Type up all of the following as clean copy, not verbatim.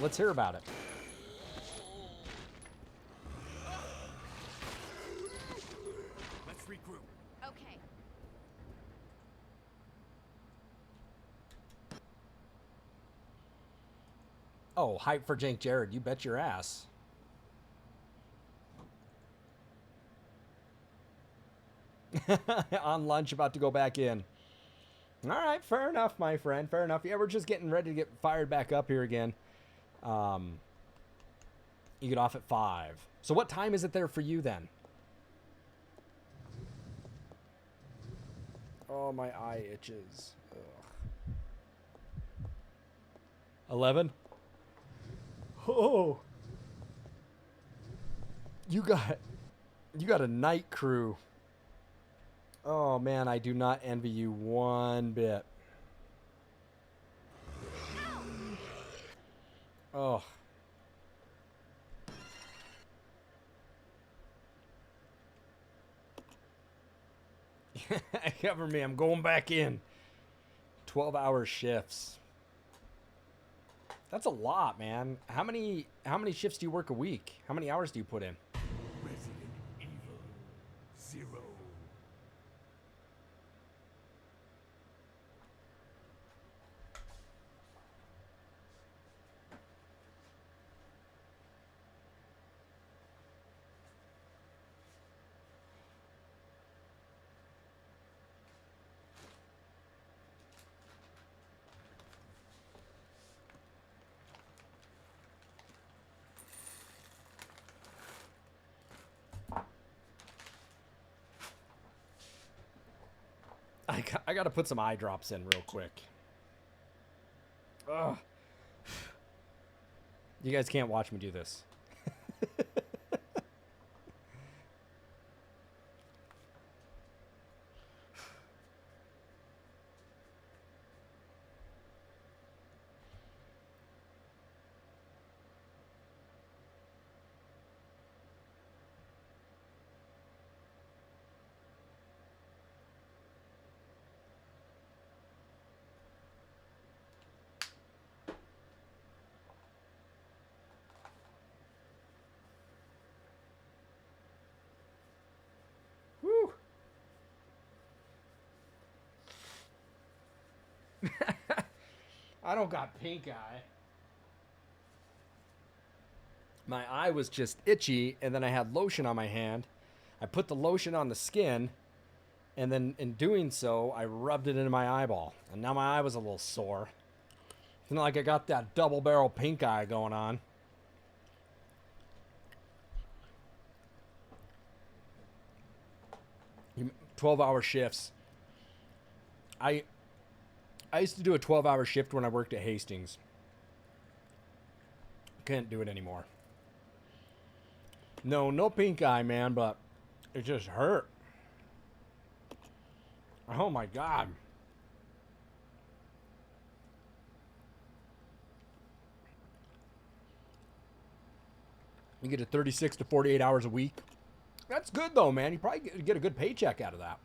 Let's hear about it. Let's regroup. Okay. Oh, hype for Jank Jared. You bet your ass. On lunch, about to go back in. All right, fair enough, my friend. Fair enough. Yeah, we're just getting ready to get fired back up here again. You get off at 5. So what time is it there for you then? Oh, my eye itches. Ugh. 11? Oh. You got a night crew. Oh man, I do not envy you one bit. Oh. Cover me, I'm going back in. 12-hour shifts. That's a lot, man. How many shifts do you work a week? How many hours do you put in? Resident Evil 0. I got to put some eye drops in real quick. Ugh. You guys can't watch me do this. Whew. I don't got pink eye. My eye was just itchy, and then I had lotion on my hand. I put the lotion on the skin, and then in doing so, I rubbed it into my eyeball. And now my eye was a little sore. It's not like I got that double barrel pink eye going on. You- 12-hour shifts. I used to do a 12-hour shift when I worked at Hastings. Can't do it anymore. No pink eye, man, but it just hurt. Oh my God. You get to 36 to 48 hours a week. That's good though, man. You probably get a good paycheck out of that.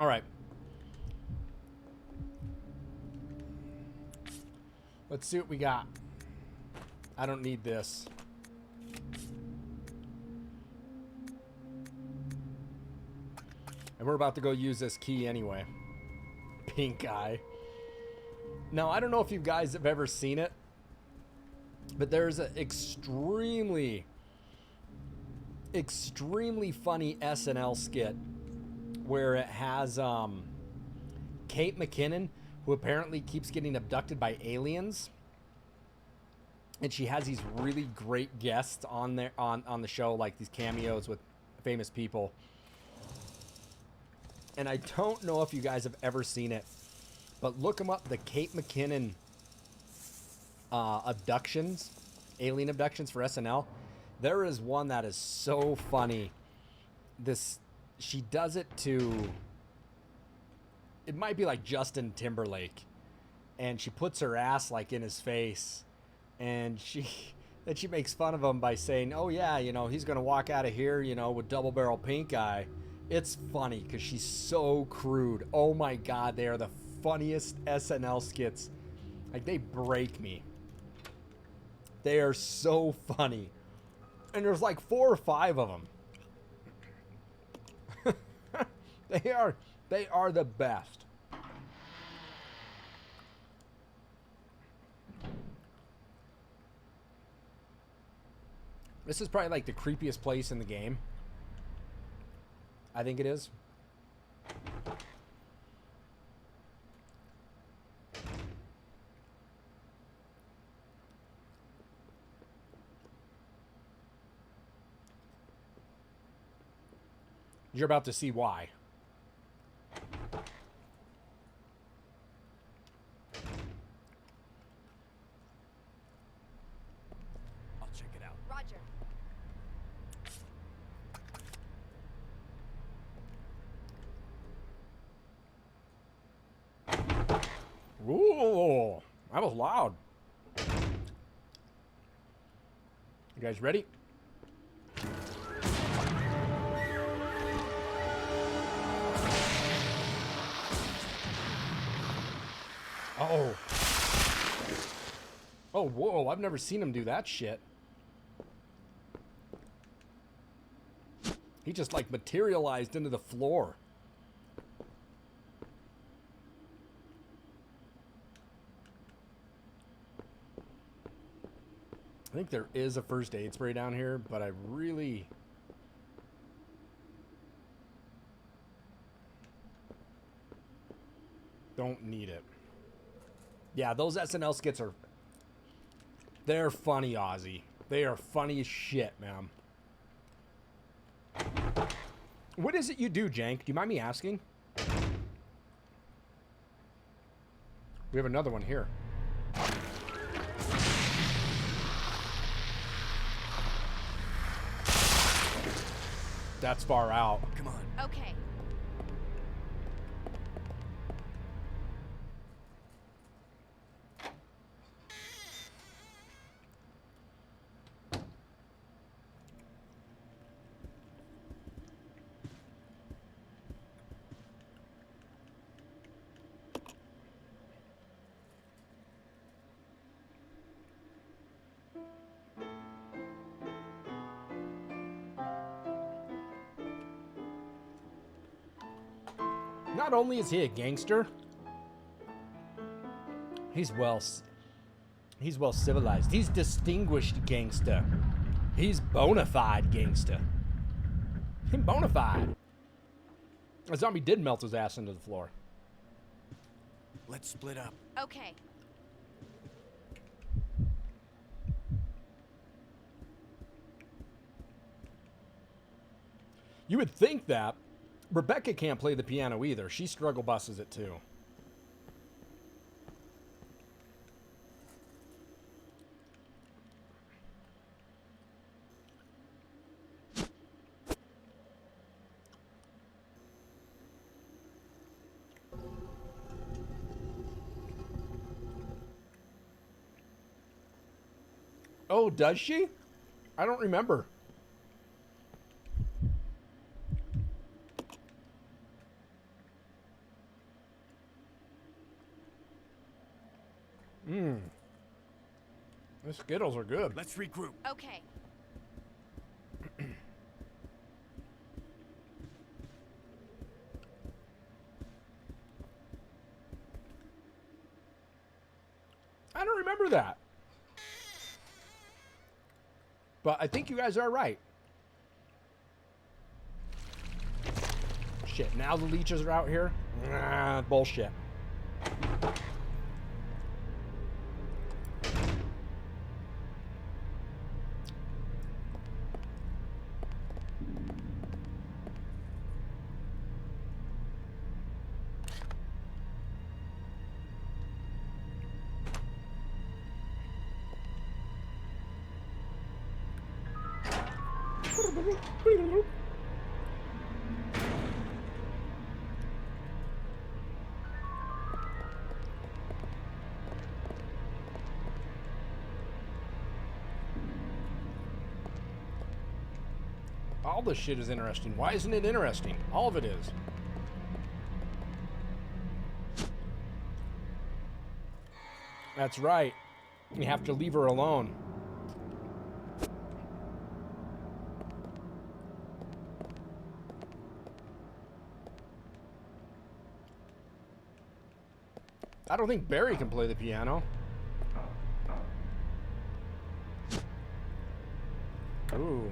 All right. Let's see what we got. I don't need this. And we're about to go use this key anyway. Pink eye. Now, I don't know if you guys have ever seen it, but there's an extremely funny SNL skit where it has Kate McKinnon, who apparently keeps getting abducted by aliens. And she has these really great guests on there on the show, like these cameos with famous people. And I don't know if you guys have ever seen it, but look them up, the Kate McKinnon abductions, alien abductions for SNL. There is one that is so funny. She does it to, it might be like Justin Timberlake, and she puts her ass like in his face, and And she makes fun of him by saying, oh yeah, you know, he's gonna walk out of here, you know, with double barrel pink eye. It's funny because she's so crude. Oh my god, they are the funniest SNL skits. Like, they break me. They are so funny. And there's like 4 or 5 of them. They are the best. This is probably like the creepiest place in the game. I think it is. You're about to see why. I'll check it out. Roger. Ooh, that was loud. You guys ready? Oh. Oh, whoa, I've never seen him do that shit. He just like materialized into the floor. I think there is a first aid spray down here, but I really... don't need it. Yeah, those SNL skits are... they're funny, Ozzy. They are funny as shit, man. What is it you do, Jank? Do you mind me asking? We have another one here. That's far out. Come on. Okay. Not only is he a gangster, he's well civilized. He's distinguished gangster. He's bona fide gangster. Bona fide. A zombie did melt his ass into the floor. Let's split up. Okay. You would think that Rebecca can't play the piano either. She struggle busses it too. Oh, does she? I don't remember. The Skittles are good. Let's regroup. Okay. I don't remember that. But I think you guys are right. Shit, now the leeches are out here? Nah, bullshit. All this shit is interesting. Why isn't it interesting? All of it is. That's right. You have to leave her alone. I don't think Barry can play the piano. Ooh.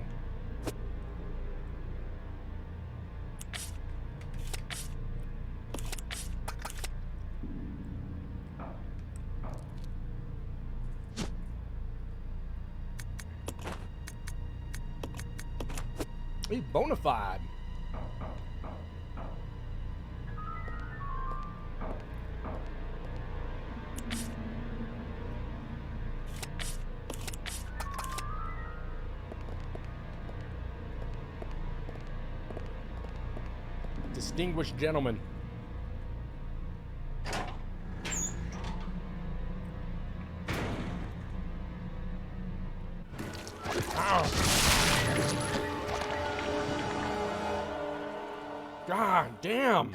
He's bona fide. Distinguished gentleman. Ow. God damn.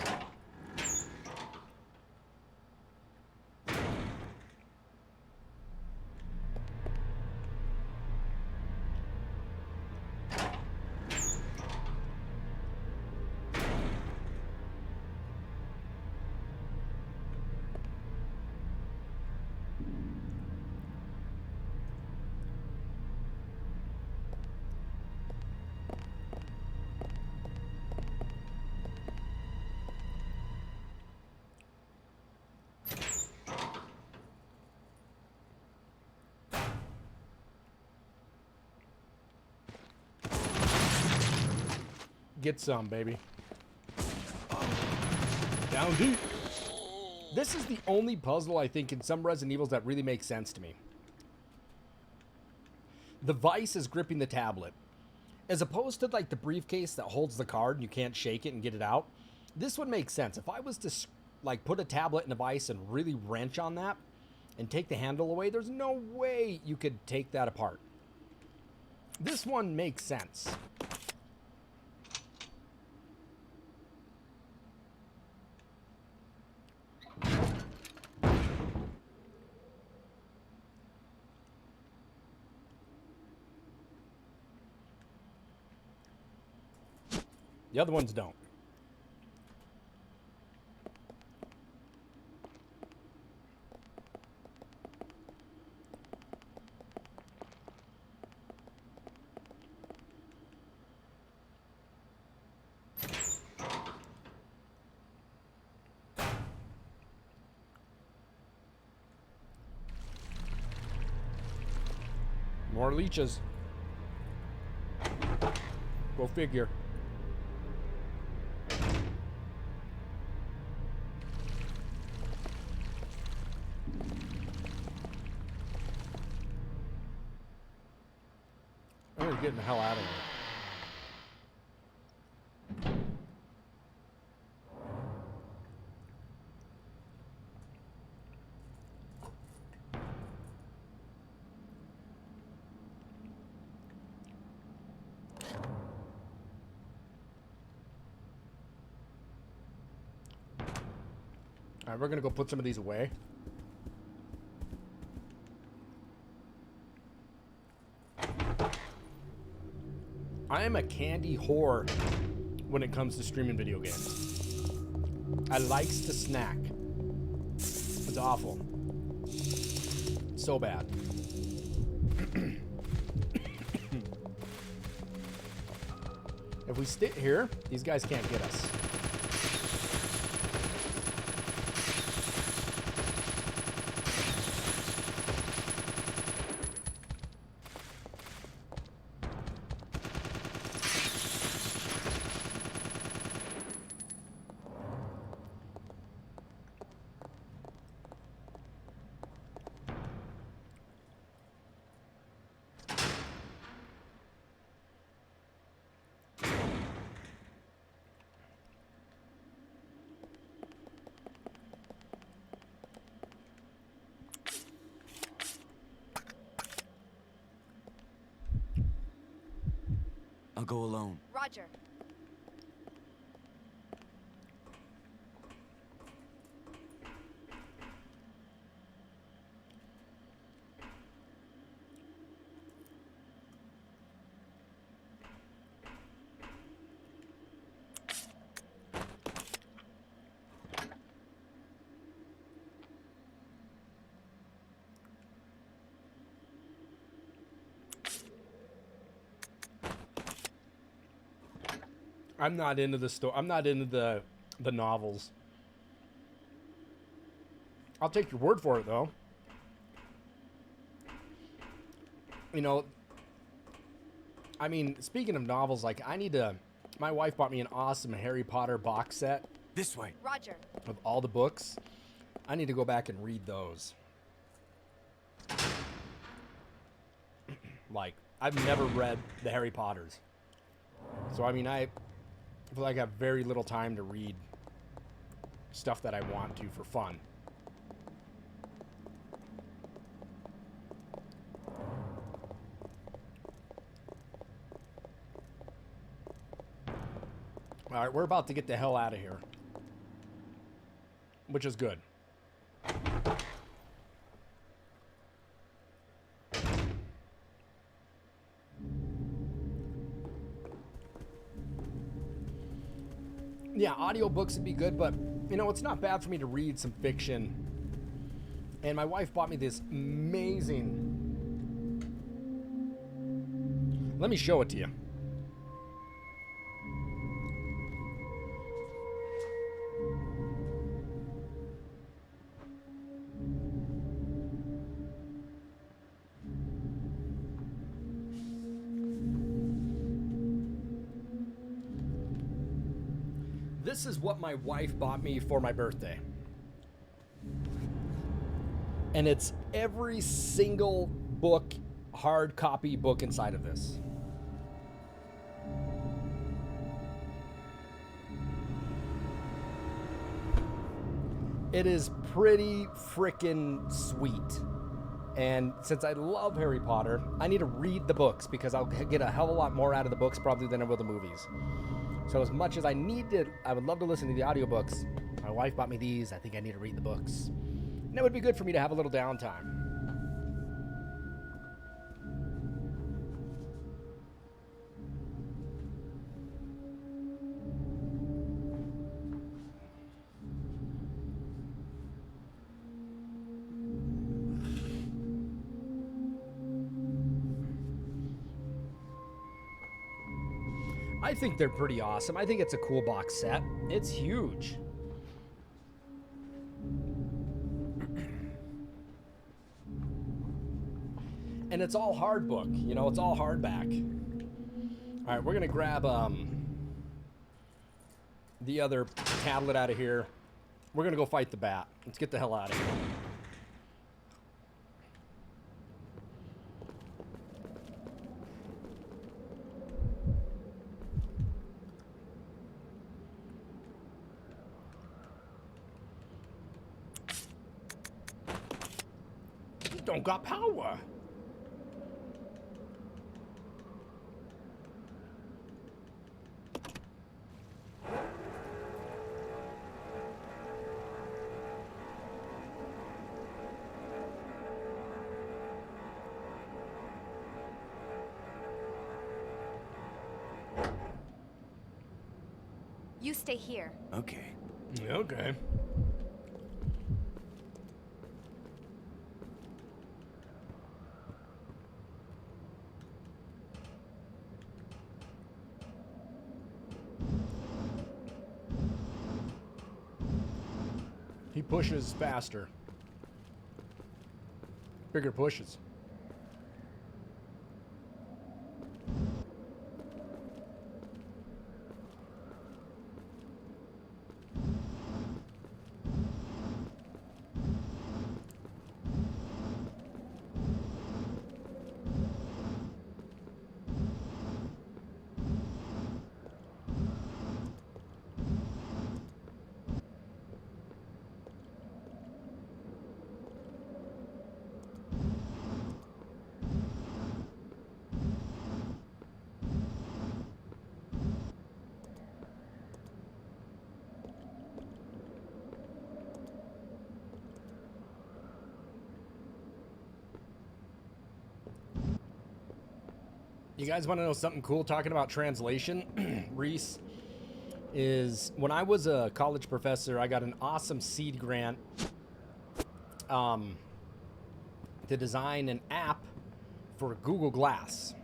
Get some, baby. Down deep. This is the only puzzle, I think, in some Resident Evils that really makes sense to me. The vice is gripping the tablet. As opposed to, like, the briefcase that holds the card and you can't shake it and get it out. This would make sense. If I was to, like, put a tablet in a vice and really wrench on that and take the handle away, there's no way you could take that apart. This one makes sense. The other ones don't. More leeches. Go figure. I'm getting the hell out of here. All right, we're gonna go put some of these away. I am a candy whore when it comes to streaming video games. I likes to snack. It's awful. So bad. If we sit here, these guys can't get us. I'll go alone. Roger. I'm not into the story. I'm not into the novels. I'll take your word for it, though. You know, I mean, speaking of novels, like, I need to... My wife bought me an awesome Harry Potter box set This way. Roger. of all the books. I need to go back and read those. Like, I've never read the Harry Potters. So, I mean, I feel like I have very little time to read stuff that I want to for fun. All right, we're about to get the hell out of here, which is good. Yeah, audiobooks would be good, but, you know, it's not bad for me to read some fiction. And my wife bought me this amazing... Let me show it to you. This is what my wife bought me for my birthday. And it's every single book, hard copy book inside of this. It is pretty freaking sweet. And since I love Harry Potter, I need to read the books because I'll get a hell of a lot more out of the books probably than I will the movies. So as much as I would love to listen to the audiobooks. My wife bought me these. I think I need to read the books. And it would be good for me to have a little downtime. I think they're pretty awesome. I think it's a cool box set. It's huge. And it's all hard book. You know, it's all hardback. All right, we're going to grab the other tablet out of here. We're going to go fight the bat. Let's get the hell out of here. Don't got power. You stay here. Okay. Okay. He pushes faster. Bigger pushes. You guys want to know something cool talking about translation? Reese, is when I was a college professor, I got an awesome seed grant to design an app for Google Glass.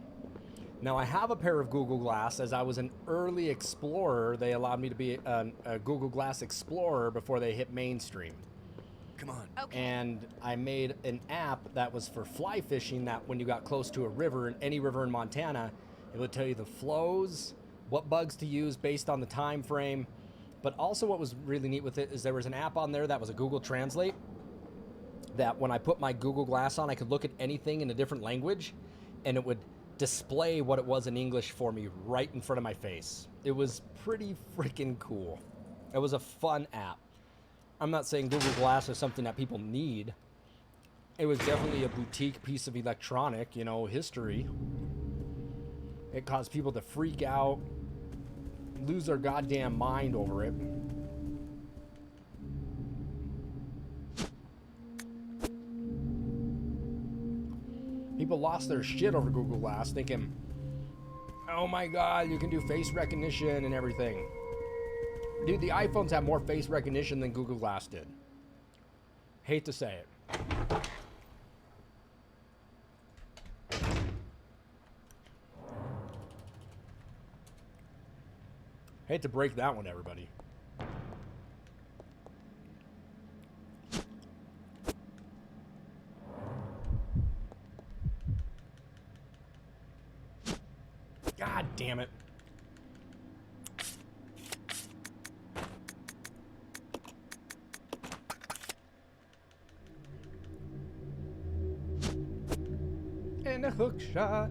Now, I have a pair of Google Glass. As I was an early explorer, they allowed me to be a Google Glass explorer before they hit mainstream. Come on. Okay. And I made an app that was for fly fishing, that when you got close to a river, any river in Montana, it would tell you the flows, what bugs to use based on the time frame. But also what was really neat with it is there was an app on there that was a Google Translate, that when I put my Google Glass on, I could look at anything in a different language and it would display what it was in English for me right in front of my face. It was pretty freaking cool. It was a fun app. I'm not saying Google Glass is something that people need. It was definitely a boutique piece of electronic, you know, history. It caused people to freak out, lose their goddamn mind over it. People lost their shit over Google Glass thinking, oh my God, you can do face recognition and everything. Dude, the iPhones have more face recognition than Google Glass did. Hate to say it. Hate to break that one, everybody. God damn it. And a hook shot.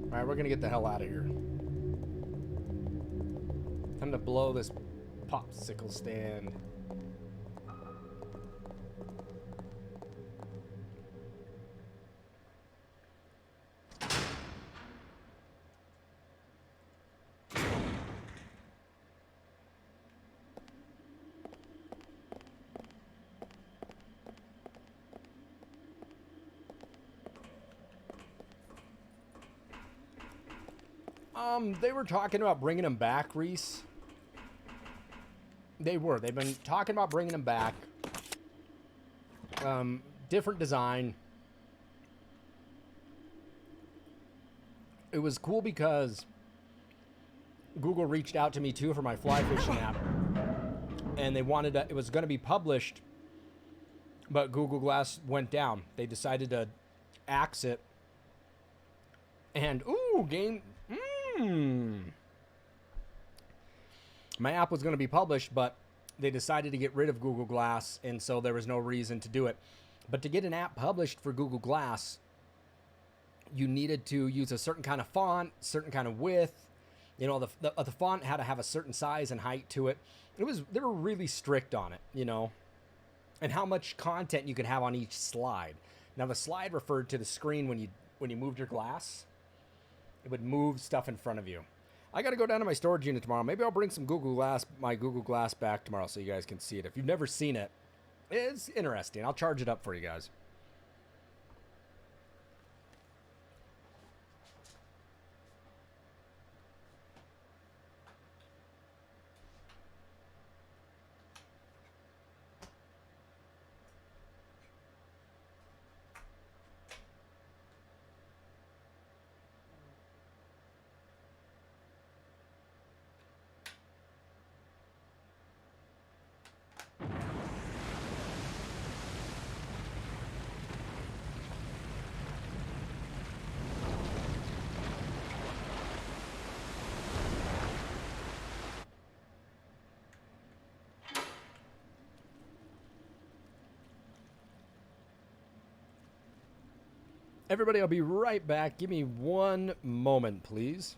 Alright, we're gonna get the hell out of here. Time to blow this popsicle stand. They were talking about bringing him back, Reese. They were. They've been talking about bringing him back. Different design. It was cool because Google reached out to me too for my fly fishing app, and they wanted to, it was going to be published, but Google Glass went down. They decided to axe it, and my app was going to be published, but they decided to get rid of Google Glass, and so there was no reason to do it. But to get an app published for Google Glass, you needed to use a certain kind of font, certain kind of width. You know, the font had to have a certain size and height to it. They were really strict on it, you know, and how much content you could have on each slide. Now, the slide referred to the screen when you moved your glass. It would move stuff in front of you. I got to go down to my storage unit tomorrow. Maybe I'll bring my Google Glass back tomorrow so you guys can see it. If you've never seen it, it's interesting. I'll charge it up for you guys. Everybody, I'll be right back. Give me one moment, please.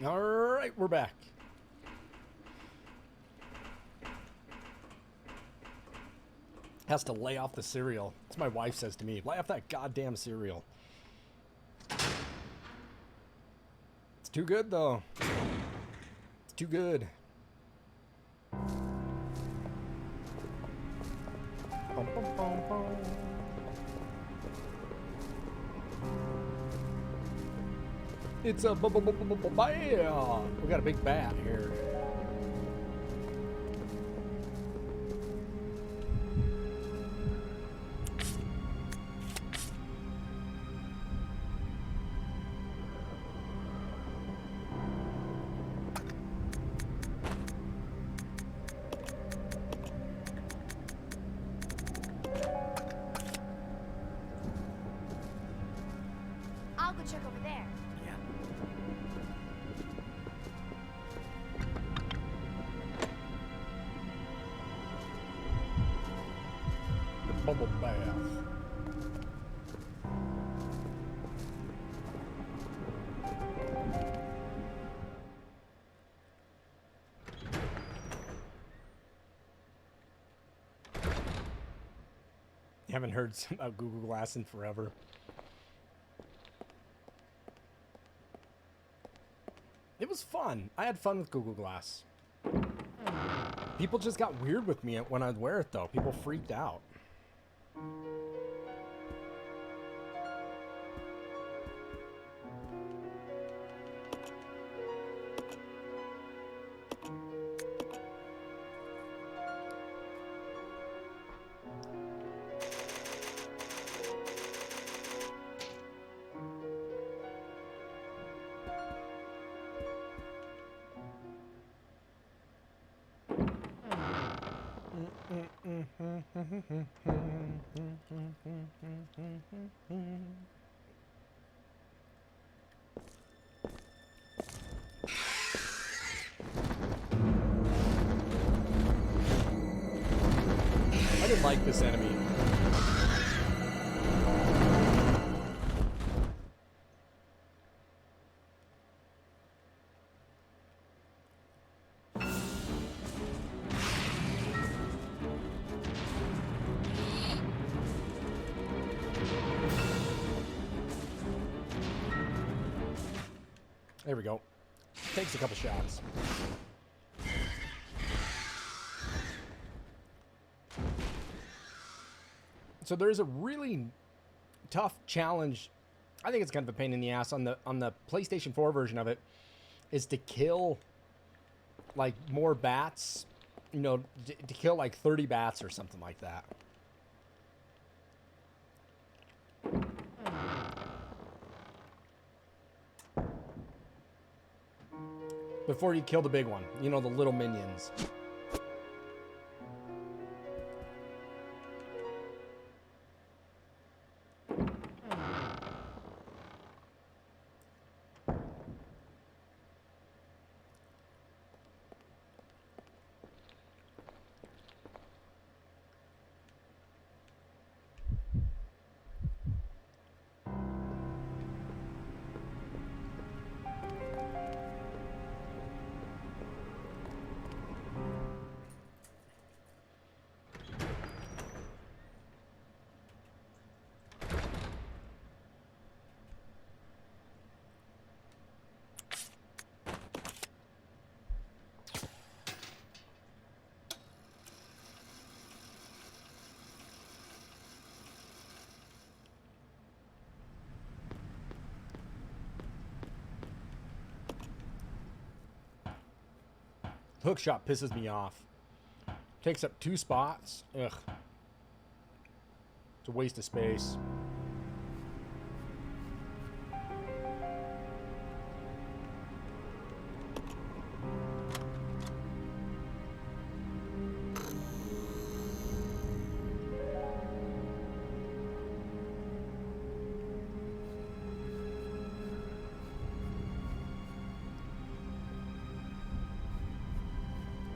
All right, we're back. Has to lay off the cereal. That's what my wife says to me. Lay off that goddamn cereal. It's too good, though. It's too good. Bum, bum, bum, bum. It's a bam! We got a big bat here. I'll go check over there. Yeah. The bubble bath. You haven't heard about Google Glass in forever. It was fun. I had fun with Google Glass. People just got weird with me when I'd wear it, though. People freaked out. don't like this enemy. There we go. Takes a couple shots. So there's a really tough challenge. I think it's kind of a pain in the ass on the PlayStation 4 version of it, is to kill like more bats, you know, to kill like 30 bats or something like that. Before you kill the big one, you know, the little minions. Hook shot pisses me off. Takes up 2 spots. Ugh. It's a waste of space.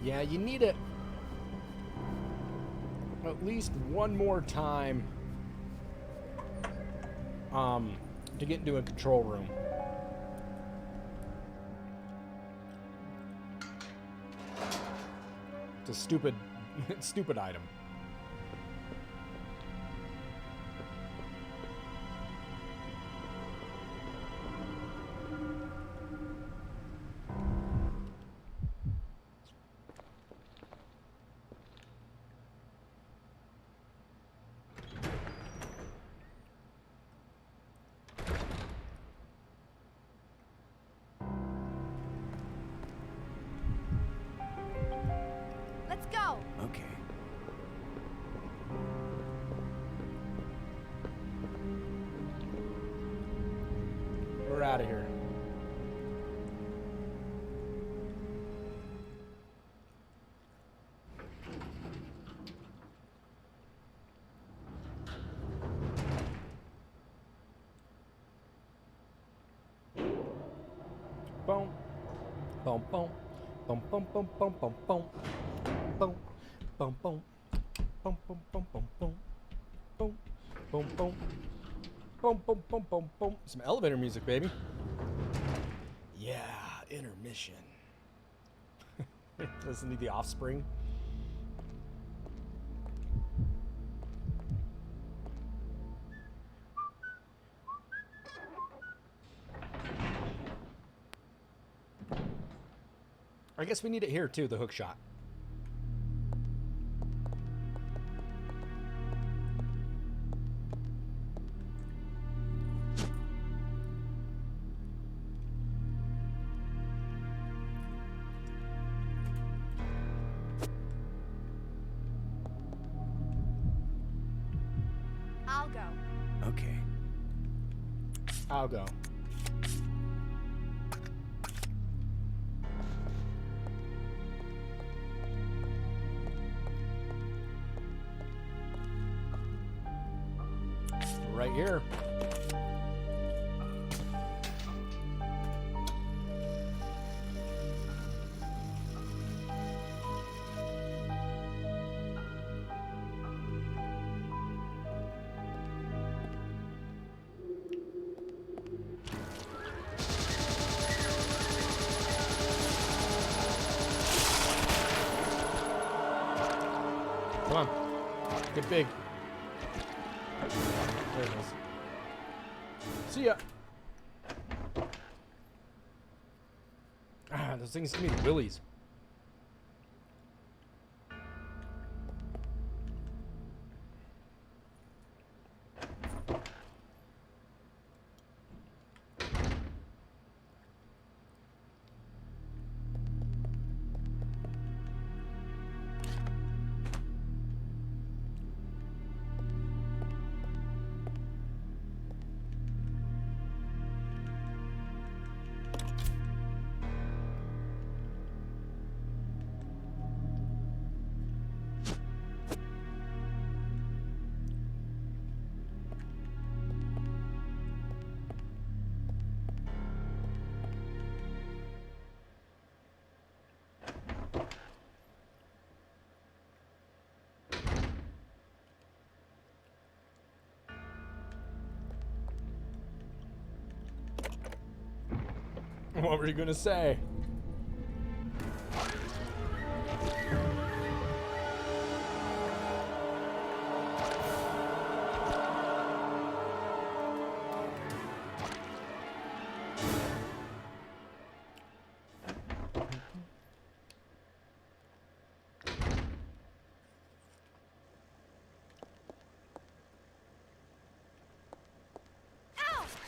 Yeah, you need it at least one more time to get into a control room. It's a stupid item. Let's go. Okay. We're out of here. Boom. Boom, boom. Boom, boom, boom, boom, boom, boom. Boom, boom, boom. Boom, boom, boom, boom, boom. Boom, boom, boom. Boom, boom, boom, boom, boom. Some elevator music, baby. Yeah, intermission. Listen to the Offspring. I guess we need it here too, the hook shot. I'll go. Okay. I'll go. Right here. Come on. Get big. There it is. See ya. Ah, those things give me the willies. What were you gonna say?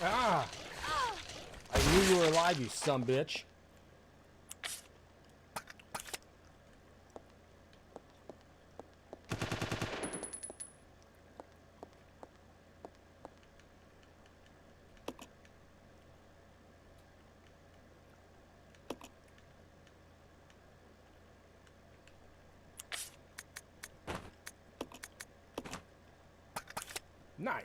Ah! I knew you were alive, you sumbitch. Nice.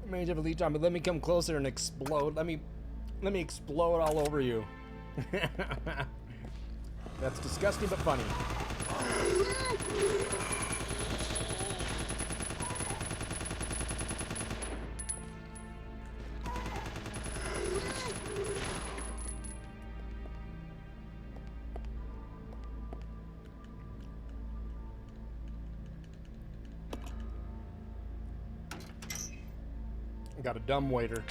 Range of a lead time, but let me come closer and explode. Let me explode all over you. That's disgusting but funny. Got a dumb waiter.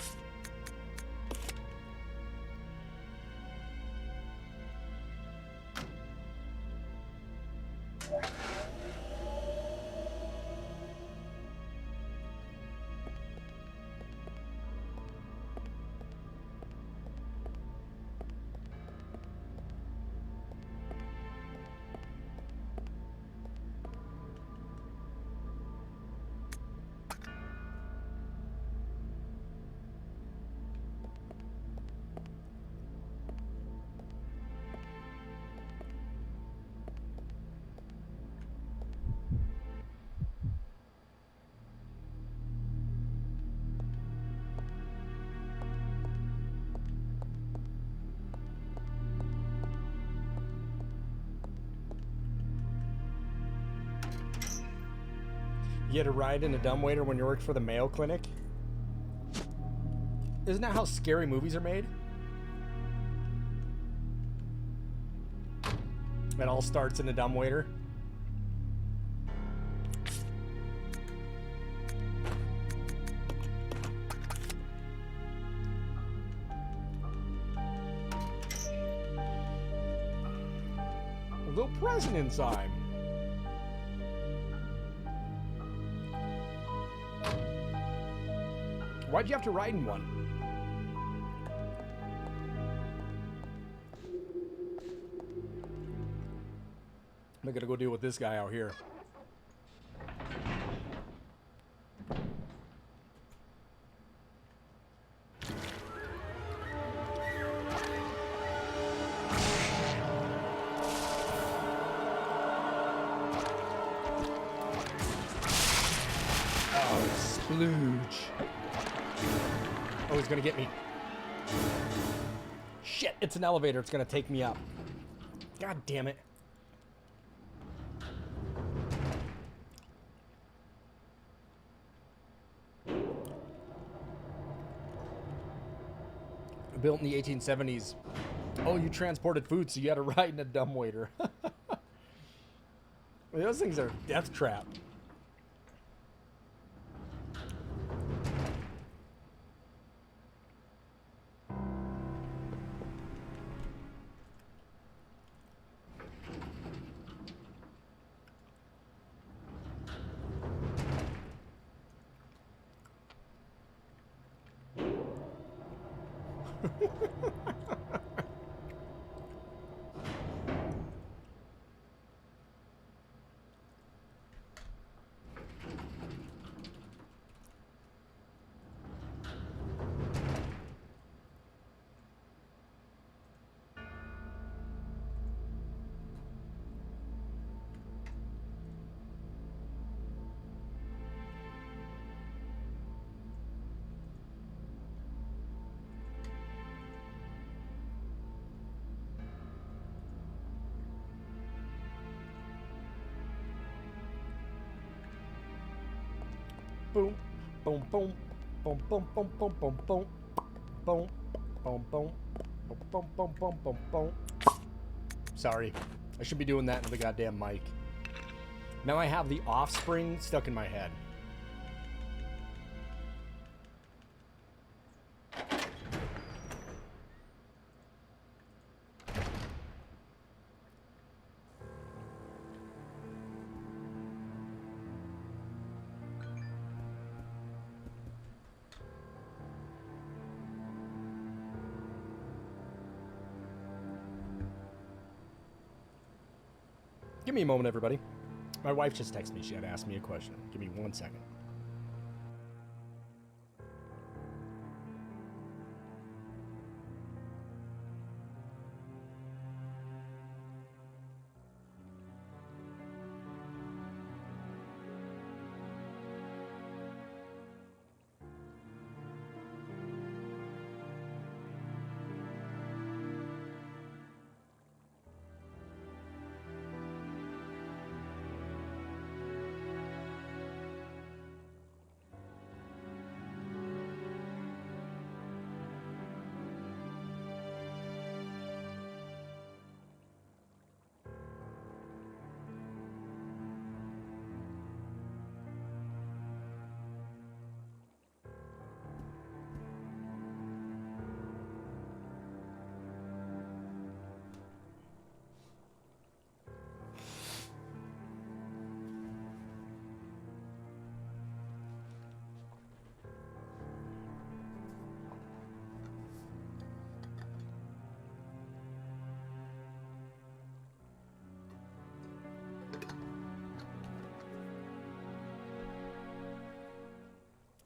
You had a ride in a dumbwaiter when you worked for the Mayo Clinic? Isn't that how scary movies are made? It all starts in a dumbwaiter. A little present inside. Why'd you have to ride in one? I'm gonna go deal with this guy out here. Splooge. Oh, he's gonna get me. Shit, it's an elevator. It's gonna take me up. God damn it. Built in the 1870s. Oh, you transported food, so you had to ride in a dumbwaiter. Those things are death trap. Boom, boom, boom, boom, boom, boom, boom, boom, boom, boom, boom, boom, boom, boom, boom, boom, boom. Sorry, I should be doing that in the goddamn mic. Now I have the Offspring stuck in my head. Give me a moment, everybody. My wife just texted me. She had asked me a question. Give me 1 second.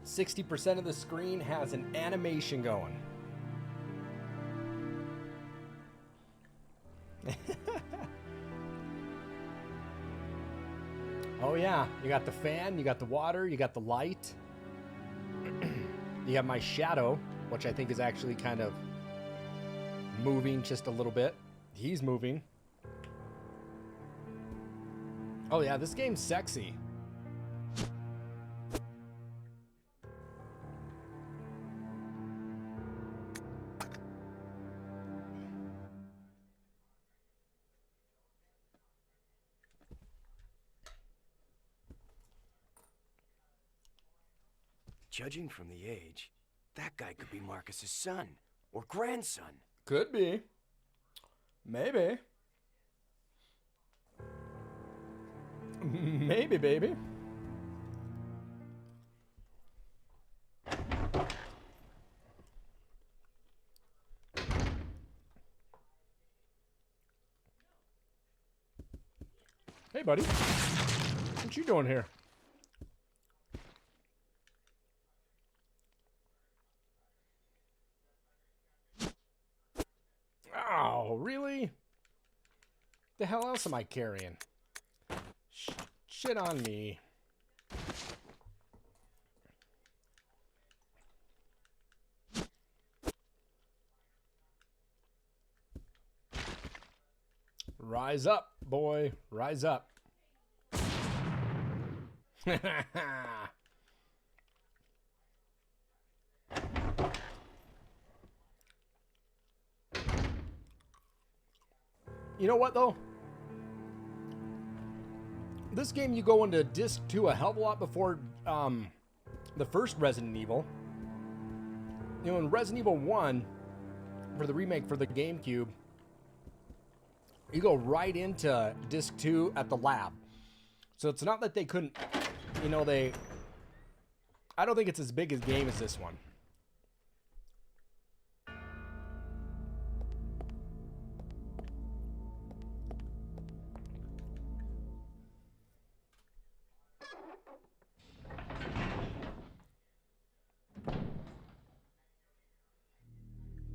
%60 of the screen has an animation going. Oh yeah, you got the fan, you got the water, you got the light. You have my shadow, which I think is actually kind of moving just a little bit. He's moving. Oh yeah, this game's sexy. Judging from the age, that guy could be Marcus's son or grandson. Could be. Maybe. Maybe, baby. Hey, buddy. What you doing here? Oh, really? The hell else am I carrying? Shit on me. Rise up, boy. Rise up. You know what, though? This game, you go into disc 2 a hell of a lot before the first Resident Evil. You know, in Resident Evil 1, for the remake for the GameCube, you go right into disc 2 at the lab. So it's not that they couldn't, you know, I don't think it's as big a game as this one.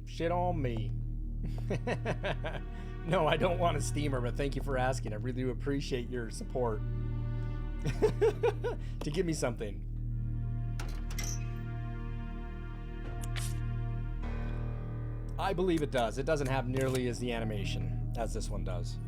Shit on me. No, I don't want a steamer, but thank you for asking. I really do appreciate your support. To give me something. I believe it does. It doesn't have nearly as the animation as this one does.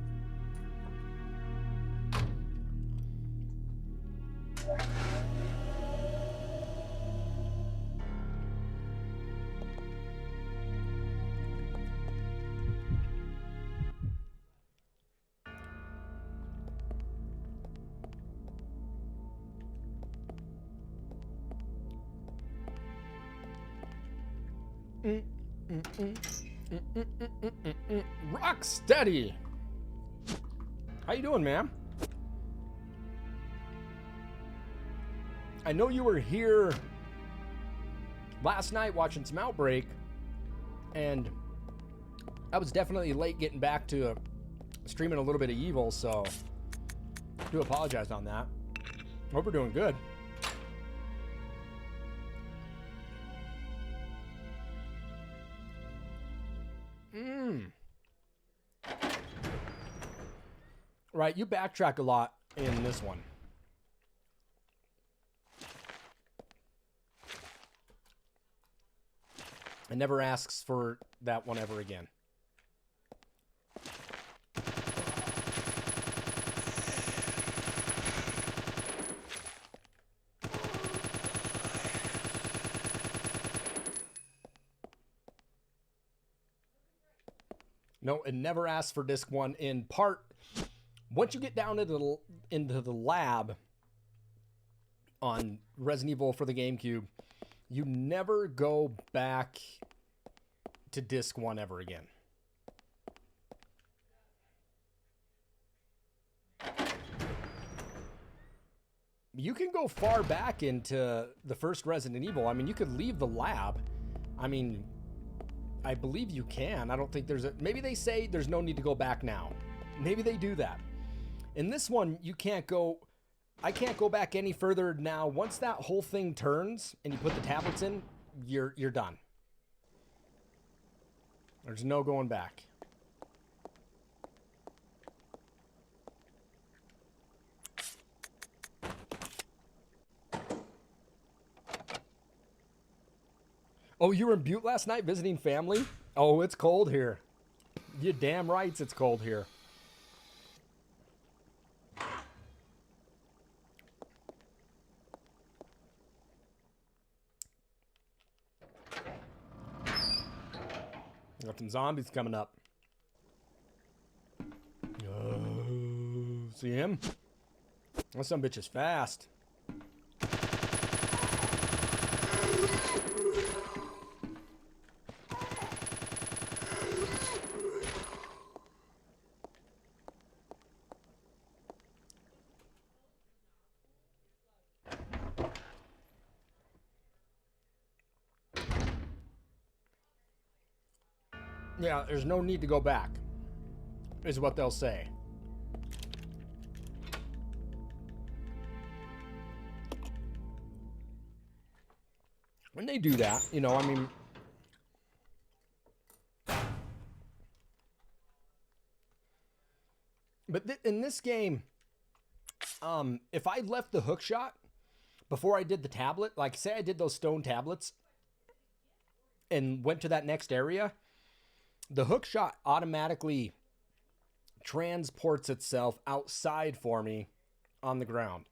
Rock steady. How you doing, ma'am? I know you were here last night watching some Outbreak, and I was definitely late getting back to streaming a little bit of Evil, so I do apologize on that. Hope we're doing good. Right, you backtrack a lot in this one. It never asks for that one ever again. No, it never asks for disc 1 in part. Once you get down into the lab on Resident Evil for the GameCube, you never go back to disc 1 ever again. You can go far back into the first Resident Evil. I mean, you could leave the lab. I mean, I believe you can. I don't think there's maybe they say there's no need to go back now. Maybe they do that. In this one, you can't go... I can't go back any further now. Once that whole thing turns and you put the tablets in, you're done. There's no going back. Oh, you were in Butte last night visiting family? Oh, it's cold here. You're damn right it's cold here. Got some zombies coming up. See him? That son bitch is fast. Yeah, there's no need to go back, is what they'll say. When they do that, you know, I mean... But in this game, if I left the hook shot before I did the tablet, like say I did those stone tablets and went to that next area, the hook shot automatically transports itself outside for me on the ground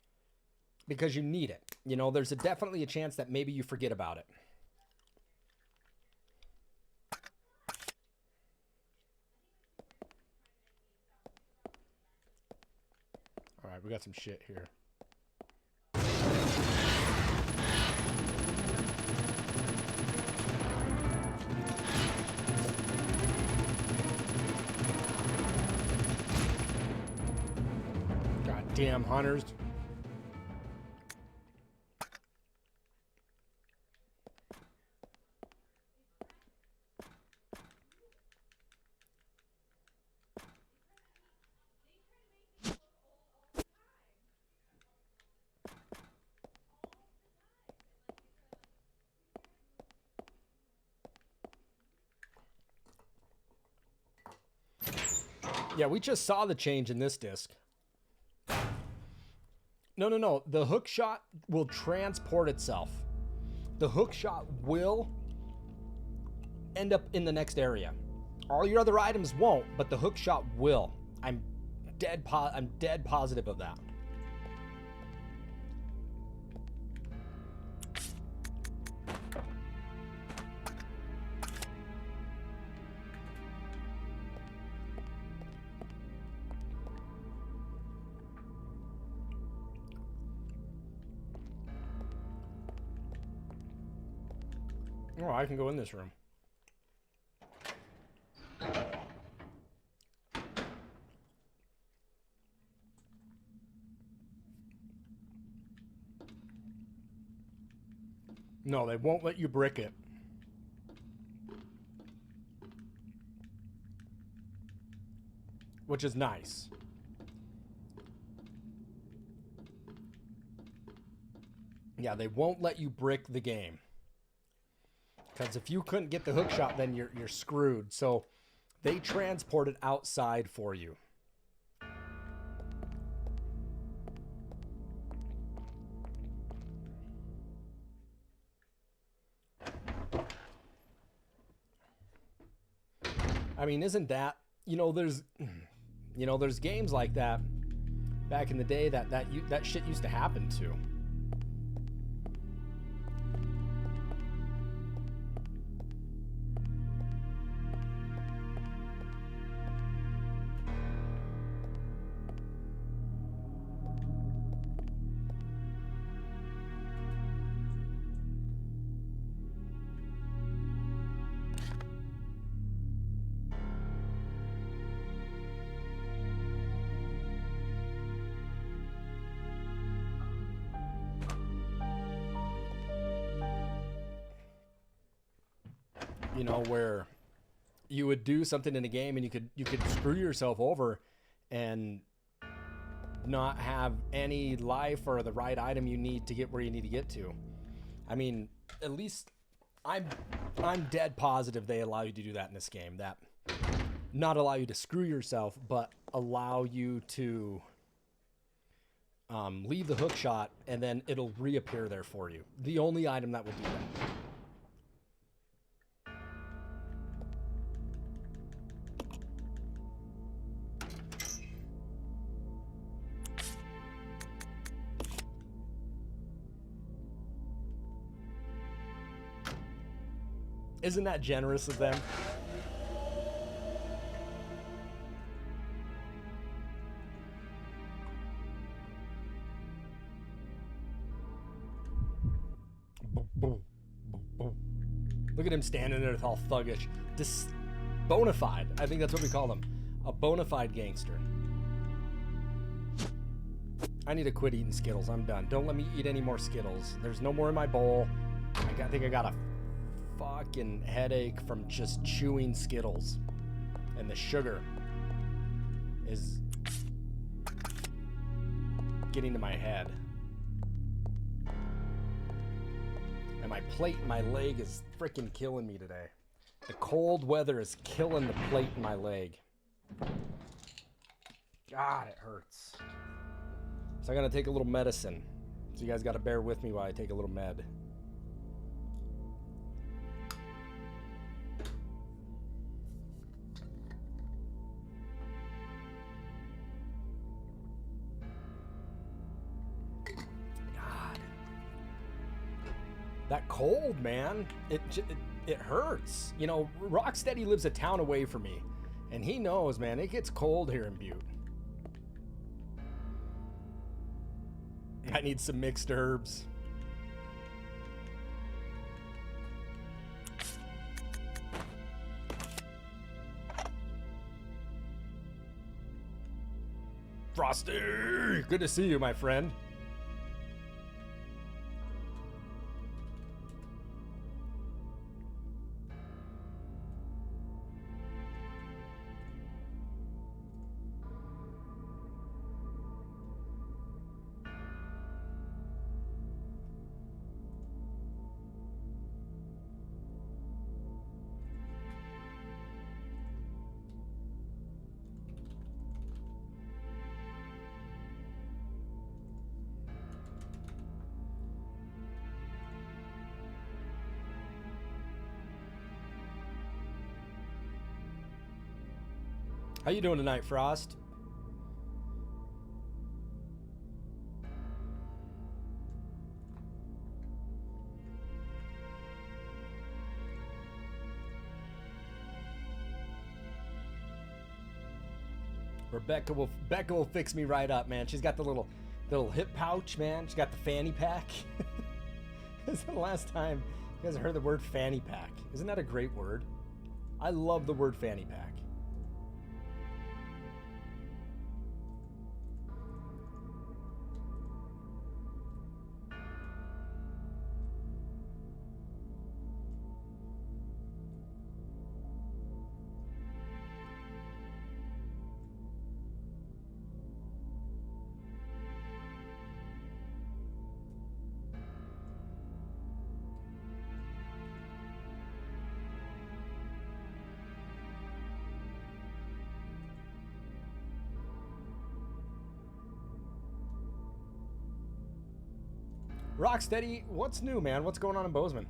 because you need it. You know, there's definitely a chance that maybe you forget about it. All right, we got some shit here. Damn hunters. Yeah, we just saw the change in this disc. No. The hook shot will transport itself. The hook shot will end up in the next area. All your other items won't, but the hook shot will. I'm dead positive of that. Oh, I can go in this room. No, they won't let you brick it. Which is nice. Yeah, they won't let you brick the game. Because if you couldn't get the hook shot, then you're screwed. So they transport it outside for you. I mean, isn't that, there's games like that back in the day that shit used to happen to. Where you would do something in a game and you could screw yourself over and not have any life or the right item you need to get where you need to get to. I mean, at least I'm dead positive they allow you to do that in this game. That not allow you to screw yourself, but allow you to leave the hook shot and then it'll reappear there for you. The only item that will do that. Isn't that generous of them? Look at him standing there all thuggish. Bona fide. I think that's what we call them. A bona fide gangster. I need to quit eating Skittles. I'm done. Don't let me eat any more Skittles. There's no more in my bowl. I think I got a fucking headache from just chewing Skittles. And the sugar is getting to my head. And my plate in my leg is freaking killing me today. The cold weather is killing the plate in my leg. God, it hurts. So I gotta take a little medicine. So you guys gotta bear with me while I take a little med. That cold, man, it hurts. You know, Rocksteady lives a town away from me, and he knows, man, it gets cold here in Butte. I need some mixed herbs. Frosty, good to see you, my friend. How you doing tonight, Frost? Becca will fix me right up, man. She's got the little hip pouch, man. She's got the fanny pack. This is the last time you guys heard the word fanny pack. Isn't that a great word? I love the word fanny pack. Rocksteady, what's new, man? What's going on in Bozeman?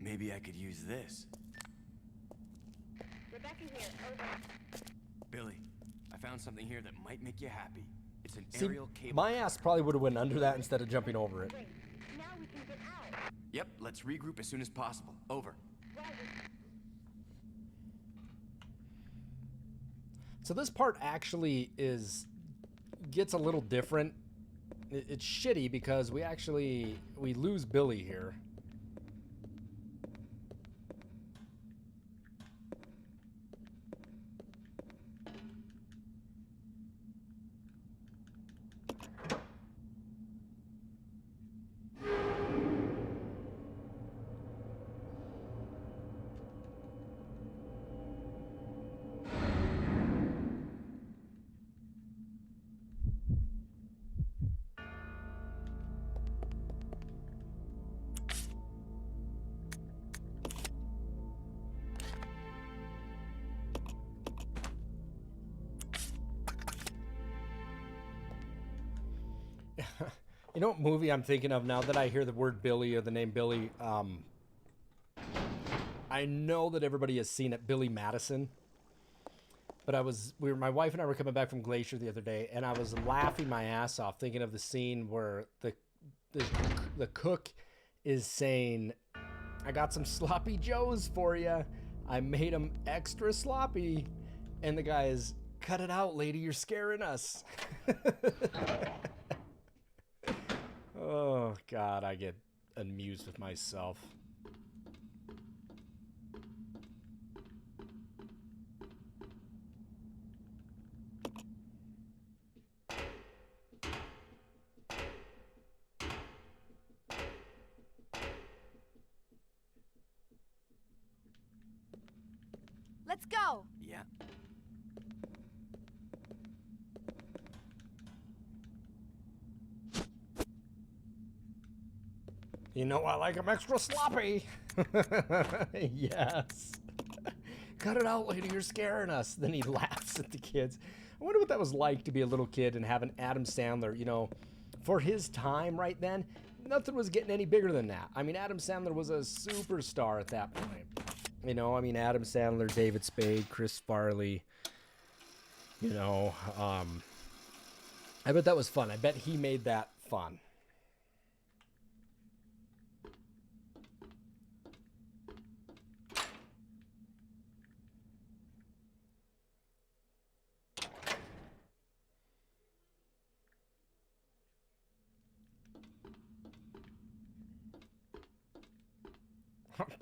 Maybe I could use this. Rebecca here, over. Billy, I found something here that might make you happy. It's an See, aerial cable. my ass probably would have went under that instead of jumping over it. Great. Now we can get out. Yep, let's regroup as soon as possible. Over. Roger. So this part actually gets a little different. It's shitty because we lose Billy here. You know what movie I'm thinking of now that I hear the word Billy or the name Billy? I know that everybody has seen it, Billy Madison. But my wife and I were coming back from Glacier the other day, and I was laughing my ass off thinking of the scene where the cook is saying, "I got some sloppy joes for you. I made them extra sloppy," and the guy is Cut it out, lady. You're scaring us. Oh, God. I get amused with myself. Let's go. Yeah. You know, I like them extra sloppy. Yes. Cut it out, lady. You're scaring us. Then he laughs at the kids. I wonder what that was like to be a little kid and have an Adam Sandler, you know, for his time right then. Nothing was getting any bigger than that. I mean, Adam Sandler was a superstar at that point. You know, I mean, Adam Sandler, David Spade, Chris Farley. You know, I bet that was fun. I bet he made that fun.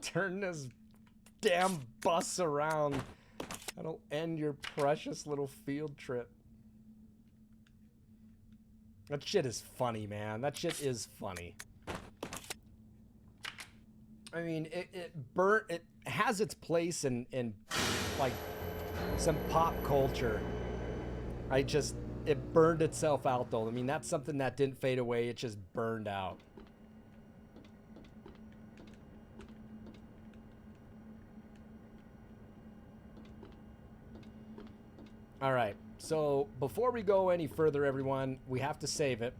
Turn this damn bus around. That'll end your precious little field trip. That shit is funny, man. That shit is funny. I mean, it has its place in like some pop culture. It burned itself out though. I mean, that's something that didn't fade away. It just burned out. All right, so before we go any further, everyone, we have to save it,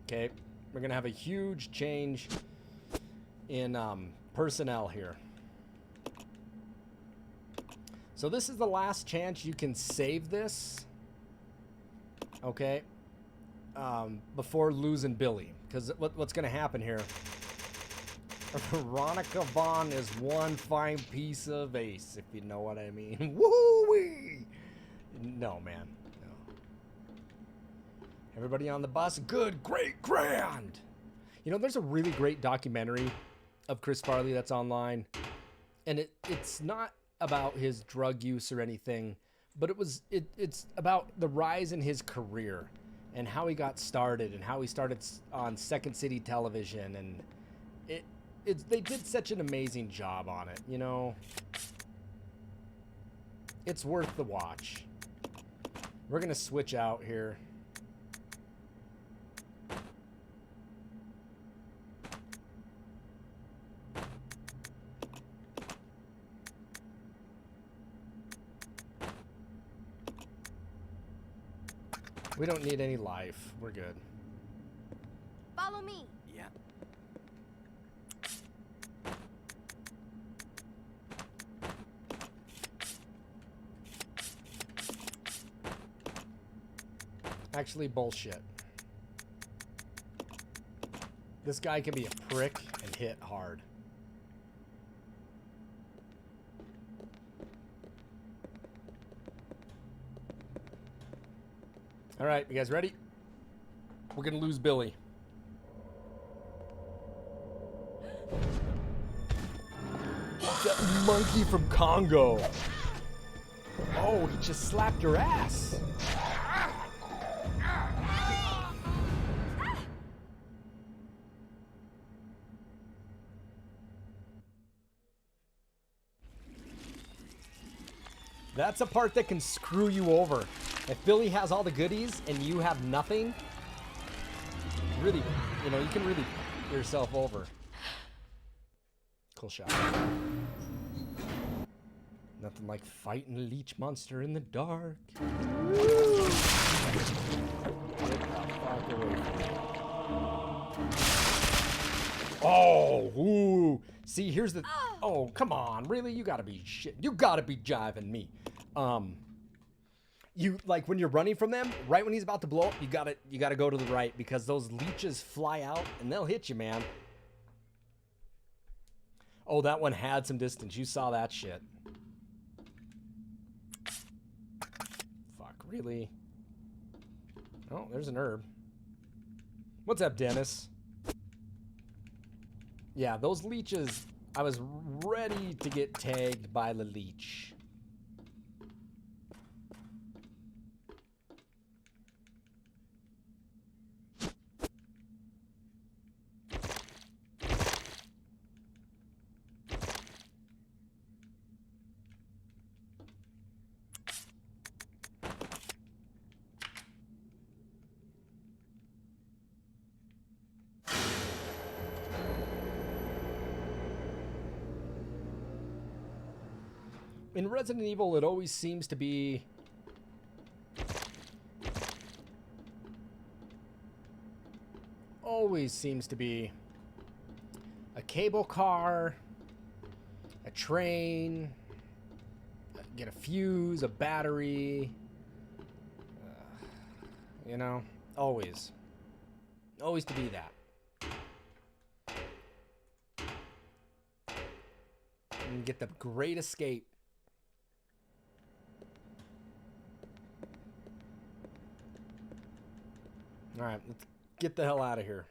okay? We're going to have a huge change in personnel here. So this is the last chance you can save this, okay, before losing Billy. Because what's going to happen here, Veronica Vaughn is one fine piece of ace, if you know what I mean. Woo-wee! No, man. No. Everybody on the bus, good, great, grand. You know, there's a really great documentary of Chris Farley that's online. And it's not about his drug use or anything, but it's about the rise in his career and how he got started and how he started on Second City Television. And they did such an amazing job on it, you know. It's worth the watch. We're going to switch out here. We don't need any life. We're good. Follow me. Yeah. Actually, bullshit. This guy can be a prick and hit hard. All right, you guys ready? We're gonna lose Billy. That monkey from Congo. Oh, he just slapped your ass. That's a part that can screw you over. If Billy has all the goodies and you have nothing, really, you know, you can really get yourself over. Cool shot. Nothing like fighting a leech monster in the dark. Woo! Get the fuck away from me. Oh, ooh. See, here's the... Oh, come on. Really? You gotta be shit. You gotta be jiving me. You, like, when you're running from them, right when he's about to blow up, you gotta go to the right because those leeches fly out and they'll hit you, man. Oh, that one had some distance. You saw that shit. Fuck, really? Oh, there's an herb. What's up, Dennis? Yeah, those leeches, I was ready to get tagged by the leech. In Resident Evil, it always seems to be a cable car, a train, get a fuse, a battery, you know, always to be that. And get the great escape. Alright, let's get the hell out of here.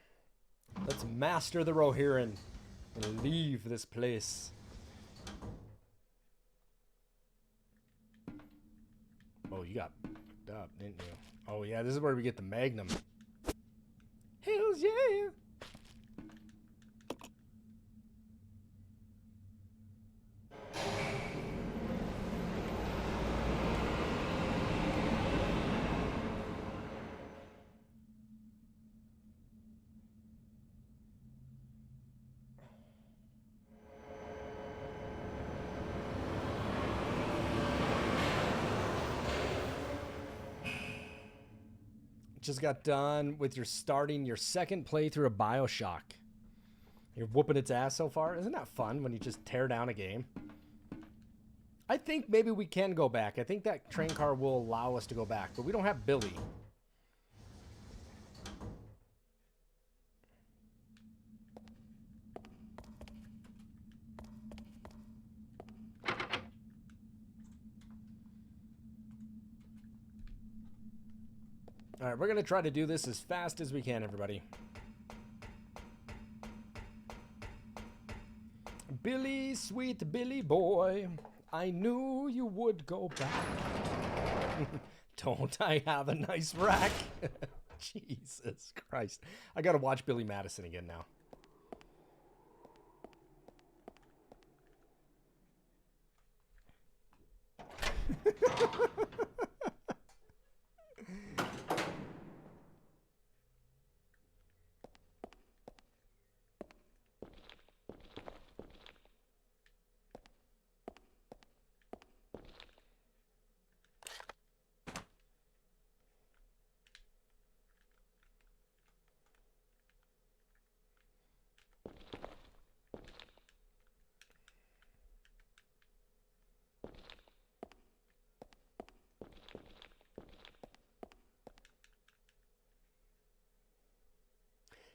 Let's master the Rohirrim and leave this place. Oh, you got fucked up, didn't you? Oh, yeah, this is where we get the Magnum. Hells yeah! Just got done with starting your second playthrough of BioShock. You're whooping its ass so far. Isn't that fun when you just tear down a game? I think maybe we can go back. I think that train car will allow us to go back, but we don't have Billy. All right, we're going to try to do this as fast as we can, everybody. Billy, sweet Billy boy, I knew you would go back. Don't I have a nice rack? Jesus Christ. I got to watch Billy Madison again now.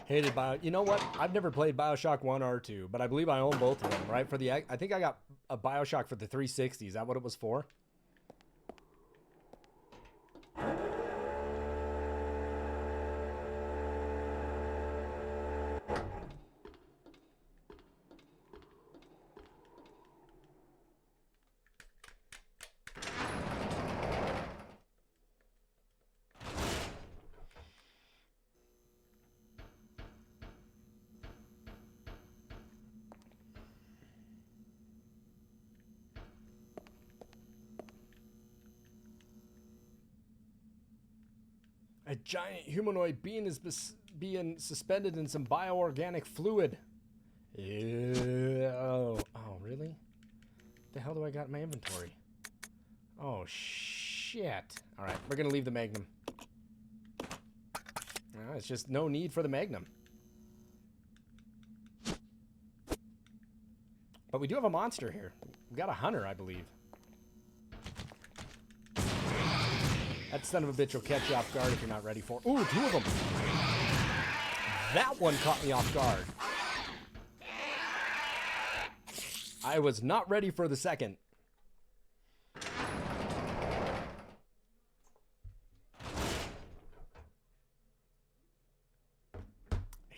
Hated Bio. You know what? I've never played BioShock 1 or 2, but I believe I own both of them, right? For the, I think I got a BioShock for the 360. Is that what it was for? A giant humanoid being is being suspended in some bioorganic fluid. Ew. Oh, really? What the hell do I got in my inventory? Oh, shit. All right, we're going to leave the Magnum. It's just no need for the Magnum. But we do have a monster here. We got a hunter, I believe. That son of a bitch will catch you off guard if you're not ready for it. Ooh, two of them. That one caught me off guard. I was not ready for the second.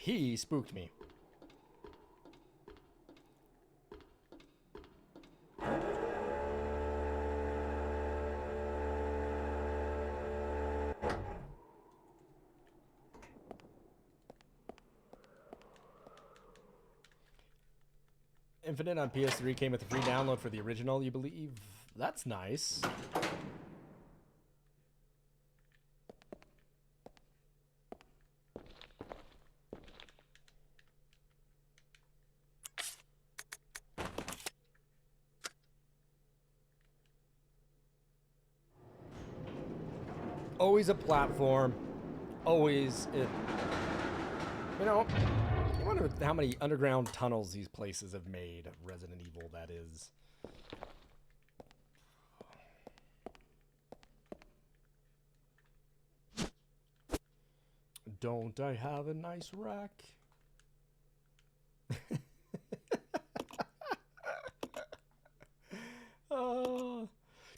He spooked me. Infinite on PS3 came with a free download for the original, you believe? That's nice. Always a platform. Always it. You know, I wonder how many underground tunnels these places have made of Resident Evil, that is. Don't I have a nice rack?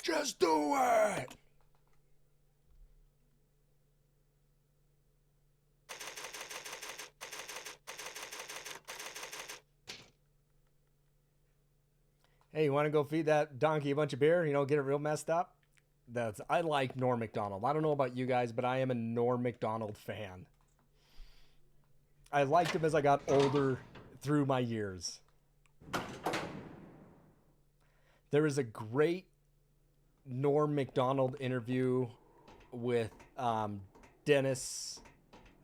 Just do it! Hey, you want to go feed that donkey a bunch of beer? You know, get it real messed up? I like Norm Macdonald. I don't know about you guys, but I am a Norm Macdonald fan. I liked him as I got older through my years. There is a great Norm Macdonald interview with Dennis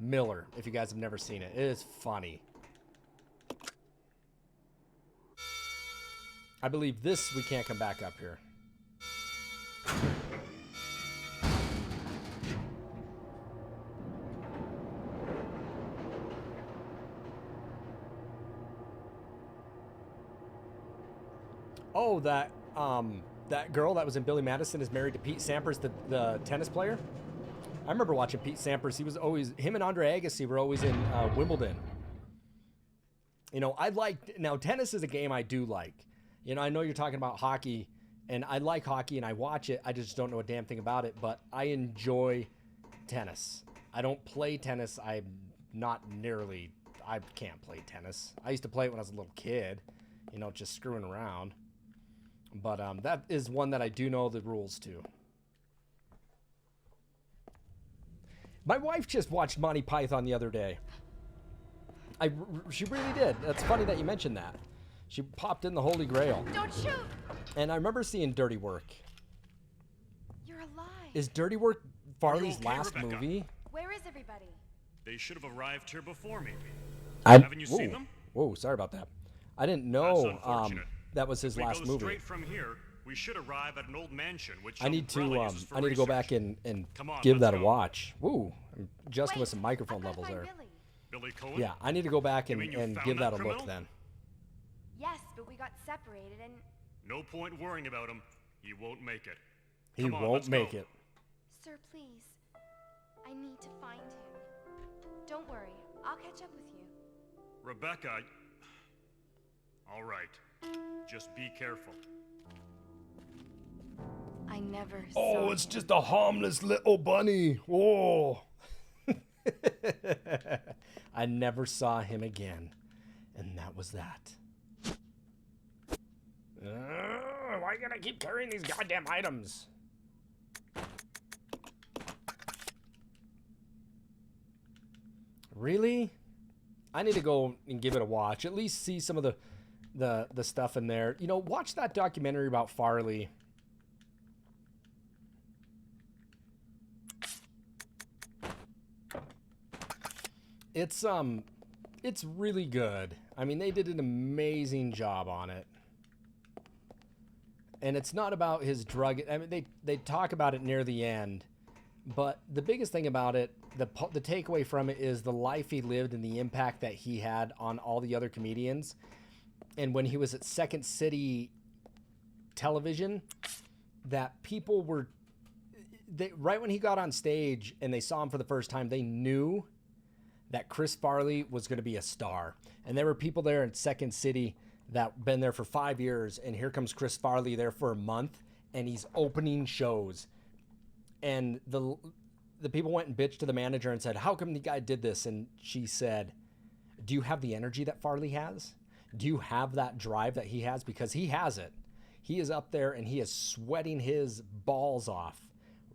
Miller, if you guys have never seen it. It is funny. I believe this, we can't come back up here. Oh, that girl that was in Billy Madison is married to Pete Sampras, the tennis player. I remember watching Pete Sampras. He was always, him and Andre Agassi were always in Wimbledon. You know, now tennis is a game I do like. You know, I know you're talking about hockey, and I like hockey and I watch it. I just don't know a damn thing about it, but I enjoy tennis. I don't play tennis. I can't play tennis. I used to play it when I was a little kid, you know, just screwing around. But that is one that I do know the rules to. My wife just watched Monty Python the other day. She really did. That's funny that you mentioned that. She popped in the Holy Grail. Don't shoot! And I remember seeing Dirty Work. You're alive. Is Dirty Work Farley's okay, last Rebecca? movie? Where is everybody? They should have arrived here before me. Haven't Haven't you seen them? Whoa, sorry about that. I didn't That's know unfortunate. that was his We last go movie. straight from here. We should arrive at an old mansion, which I need to uses for I need to go back research. and Come on, give let's that a go. watch. Woo, I'm adjusting with Wait, some microphone I've gotta levels find there. Billy. Billy Cohen? Yeah, I need to go back You and, mean you and found give that that a look criminal? then. Yes, but we got separated and... No point worrying about him. He won't make it. He Come on, won't let's make go. it. Sir, please. I need to find him. Don't worry. I'll catch up with you. Rebecca. All right. Just be careful. I never Oh, saw it's him. just a harmless little bunny. Oh. I never saw him again. And that was that. Why gotta keep carrying these goddamn items? Really? I need to go and give it a watch. At least see some of the stuff in there. You know, watch that documentary about Farley. It's really good. I mean, they did an amazing job on it. And it's not about his drug. I mean, they talk about it near the end, but the biggest thing about it, the takeaway from it is the life he lived and the impact that he had on all the other comedians. And when he was at Second City Television, that people were, right when he got on stage and they saw him for the first time, they knew that Chris Farley was going to be a star. And there were people there in Second City that been there for 5 years, and here comes Chris Farley there for a month, and he's opening shows. And the people went and bitched to the manager and said, how come the guy did this? And she said, do you have the energy that Farley has? Do you have that drive that he has? Because he has it. He is up there and he is sweating his balls off,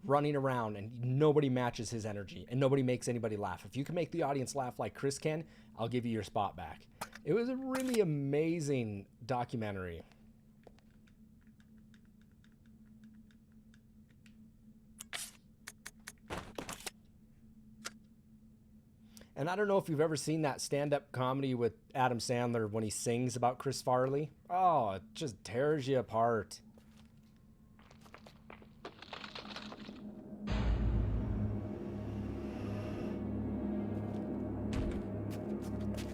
running around, and nobody matches his energy and nobody makes anybody laugh. If you can make the audience laugh like Chris can, I'll give you your spot back. It was a really amazing documentary. And I don't know if you've ever seen that stand-up comedy with Adam Sandler when he sings about Chris Farley. Oh, it just tears you apart.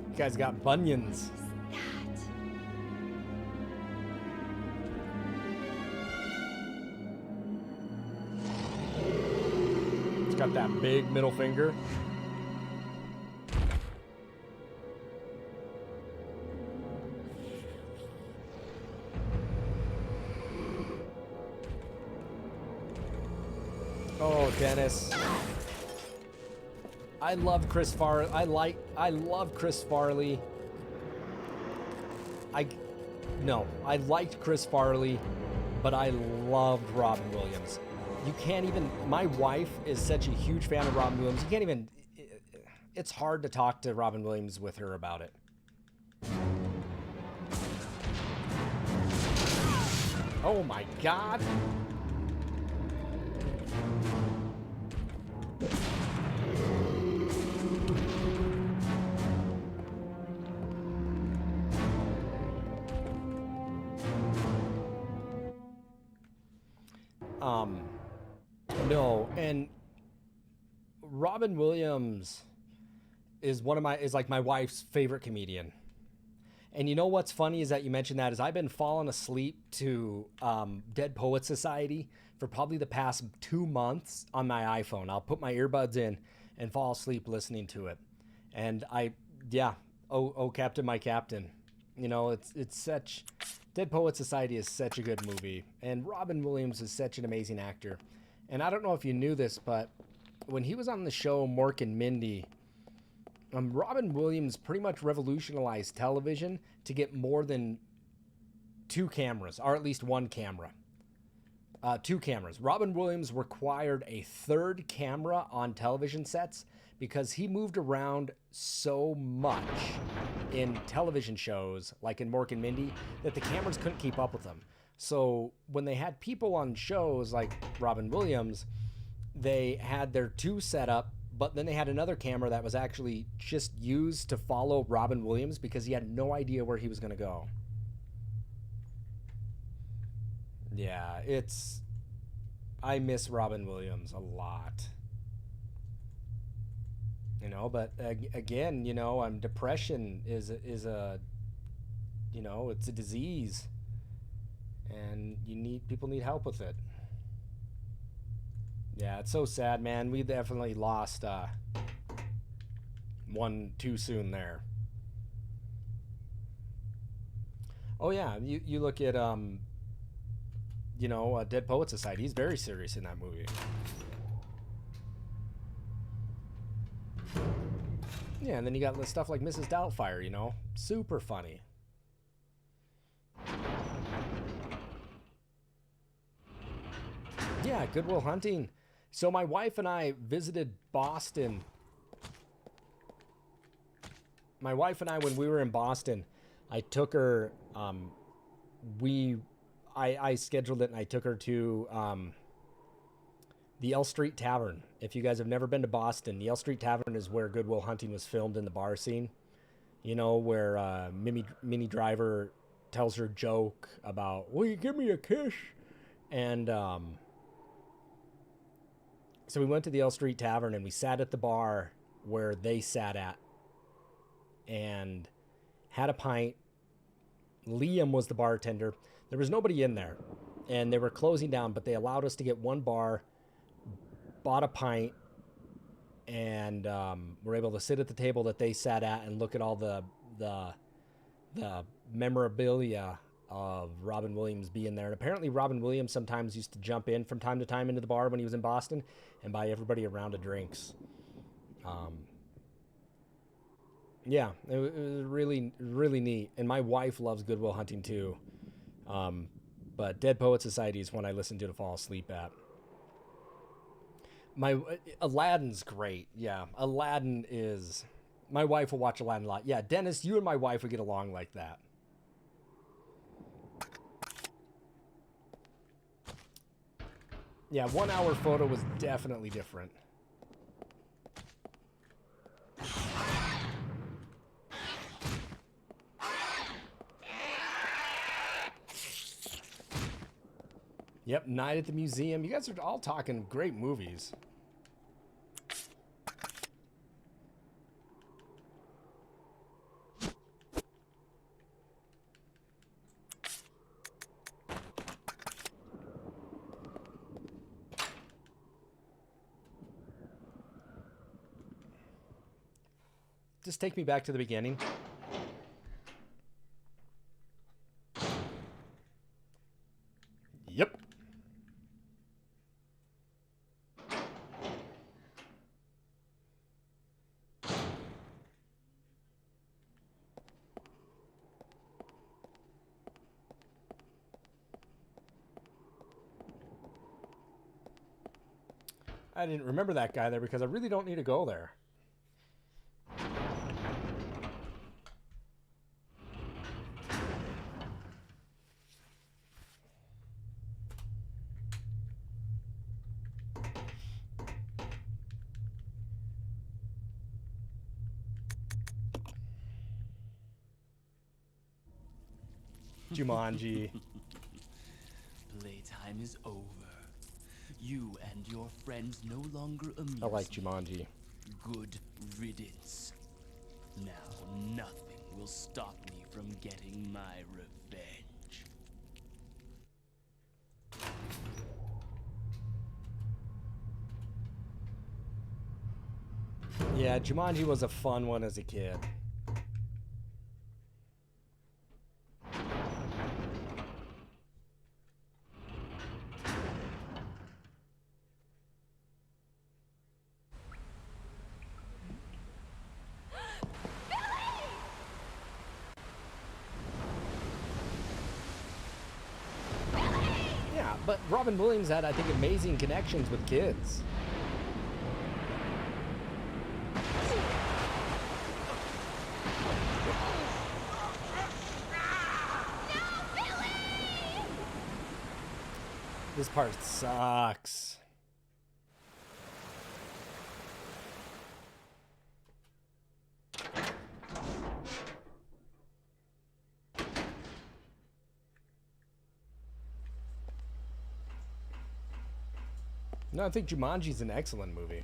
You guys got bunions. It's got that big middle finger. Oh, Dennis. I love Chris Farley. I love Chris Farley. I liked Chris Farley, but I loved Robin Williams. You can't even, my wife is such a huge fan of Robin Williams. You can't even, it's hard to talk to Robin Williams with her about it. Oh my God. No, and Robin Williams is like my wife's favorite comedian. And you know what's funny is that you mentioned that is I've been falling asleep to Dead Poets Society for probably the past 2 months on my iPhone. I'll put my earbuds in and fall asleep listening to it. And oh Captain, my Captain. You know, it's such, Dead Poets Society is such a good movie. And Robin Williams is such an amazing actor. And I don't know if you knew this, but when he was on the show Mork and Mindy, Robin Williams pretty much revolutionized television to get more than 2 cameras, or at least 1 camera. 2 cameras. Robin Williams required a 3rd camera on television sets because he moved around so much in television shows, like in Mork and Mindy, that the cameras couldn't keep up with him. So when they had people on shows like Robin Williams, they had their 2 set up, but then they had another camera that was actually just used to follow Robin Williams because he had no idea where he was going to go. Yeah, I miss Robin Williams a lot. You know, but again, you know, depression is a, you know, it's a disease. And people need help with it. Yeah, it's so sad, man. We definitely lost one too soon there. Oh yeah, you look at you know, Dead Poets Society. He's very serious in that movie. Yeah, and then you got stuff like Mrs. Doubtfire, you know, super funny. Yeah, Good Will Hunting. So my wife and I visited Boston. My wife and I, when we were in Boston, I took her, I scheduled it and I took her to the L Street Tavern. If you guys have never been to Boston, the L Street Tavern is where Good Will Hunting was filmed in the bar scene. You know, where Minnie Driver tells her joke about, will you give me a kiss? And so we went to the L Street Tavern and we sat at the bar where they sat at and had a pint. Liam was the bartender. There was nobody in there and they were closing down, but they allowed us to get 1 bar, bought a pint, and were able to sit at the table that they sat at and look at all the memorabilia of Robin Williams being there. And apparently Robin Williams sometimes used to jump in from time to time into the bar when he was in Boston and buy everybody a round of drinks. Yeah, it was really, really neat. And my wife loves Good Will Hunting too. But Dead Poet Society is one I listen to fall asleep at. Aladdin's great. Yeah, Aladdin is. My wife will watch Aladdin a lot. Yeah, Dennis, you and my wife would get along like that. Yeah, 1 hour photo was definitely different. Yep, Night at the Museum. You guys are all talking great movies. Just take me back to the beginning. Yep. I didn't remember that guy there because I really don't need to go there. Jumanji. Playtime is over. You and your friends no longer amuse I like me. Jumanji. Good riddance. Now nothing will stop me from getting my revenge. Yeah, Jumanji was a fun one as a kid. Yeah, but Robin Williams had, I think, amazing connections with kids. This part sucks. No, I think Jumanji's an excellent movie.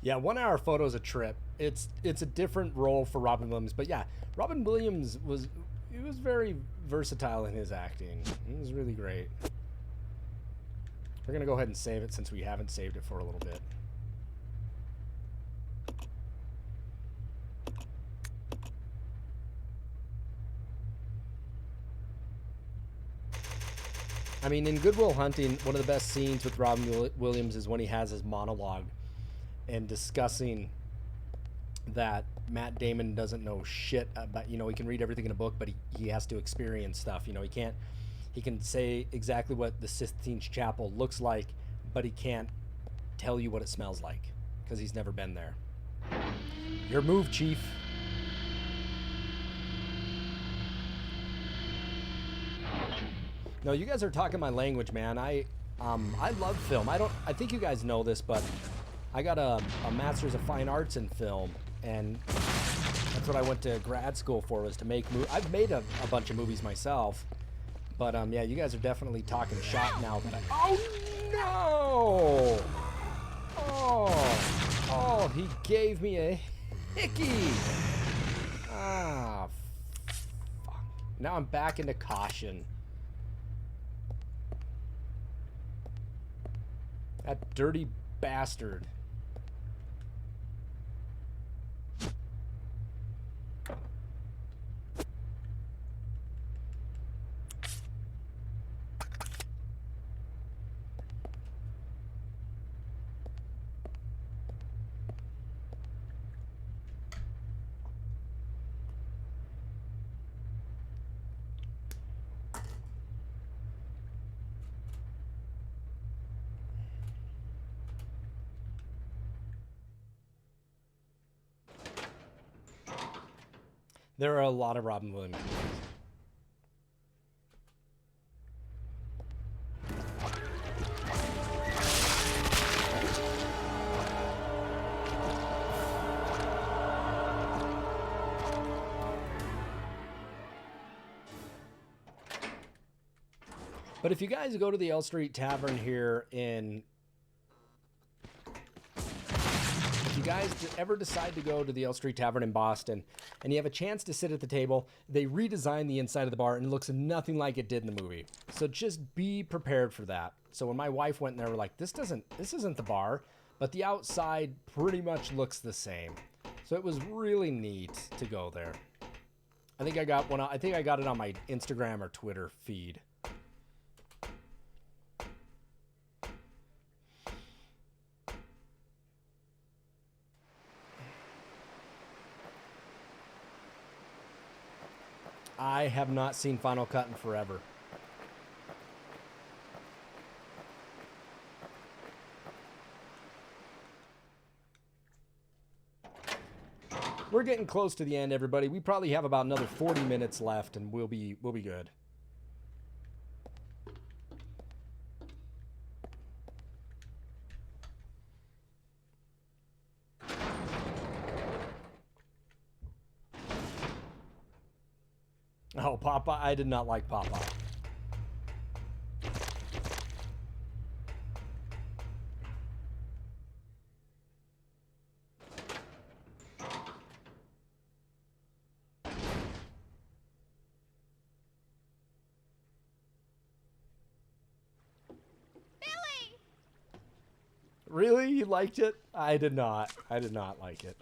Yeah, 1 hour photo is a trip. It's a different role for Robin Williams, but yeah, Robin Williams was very versatile in his acting. It was really great. We're gonna go ahead and save it since we haven't saved it for a little bit. I mean, in Good Will Hunting, one of the best scenes with Robin Williams is when he has his monologue and discussing that Matt Damon doesn't know shit about, he can read everything in a book, but he has to experience stuff. He can say exactly what the Sistine Chapel looks like, but he can't tell you what it smells like because he's never been there. Your move, Chief. No, you guys are talking my language, man. I love film. I think you guys know this, but I got a Master's of Fine Arts in film, and That's what I went to grad school for, was to make movies. I've made a bunch of movies myself. But, yeah, you guys are definitely talking shop now that I... Oh, no! Oh, he gave me a hickey! Ah, fuck. Now I'm back into caution. That dirty bastard. There are a lot of Robin Williams movies. But if you guys go to the L Street Tavern here in... If you guys ever decide to go to the L Street Tavern in Boston and you have a chance to sit at the table, they redesigned the inside of the bar and it looks nothing like it did in the movie. So just be prepared for that. So when my wife went in there, we're like, this isn't the bar, but the outside pretty much looks the same. So it was really neat to go there. I think I got it on my Instagram or Twitter feed. I have not seen Final Cut in forever. We're getting close to the end, everybody. We probably have about another 40 minutes left, and we'll be good. Oh, Popeye. I did not like Popeye. Billy! Really? You liked it? I did not. I did not like it.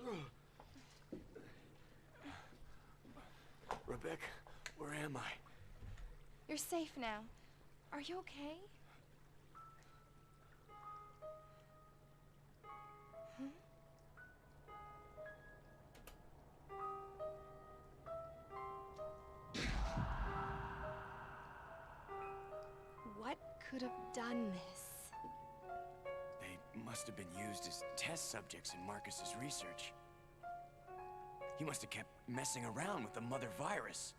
Rebecca, where am I? You're safe now. Are you okay? What could have done this? They must have been used as test subjects in Marcus's research. He must have kept messing around with the mother virus.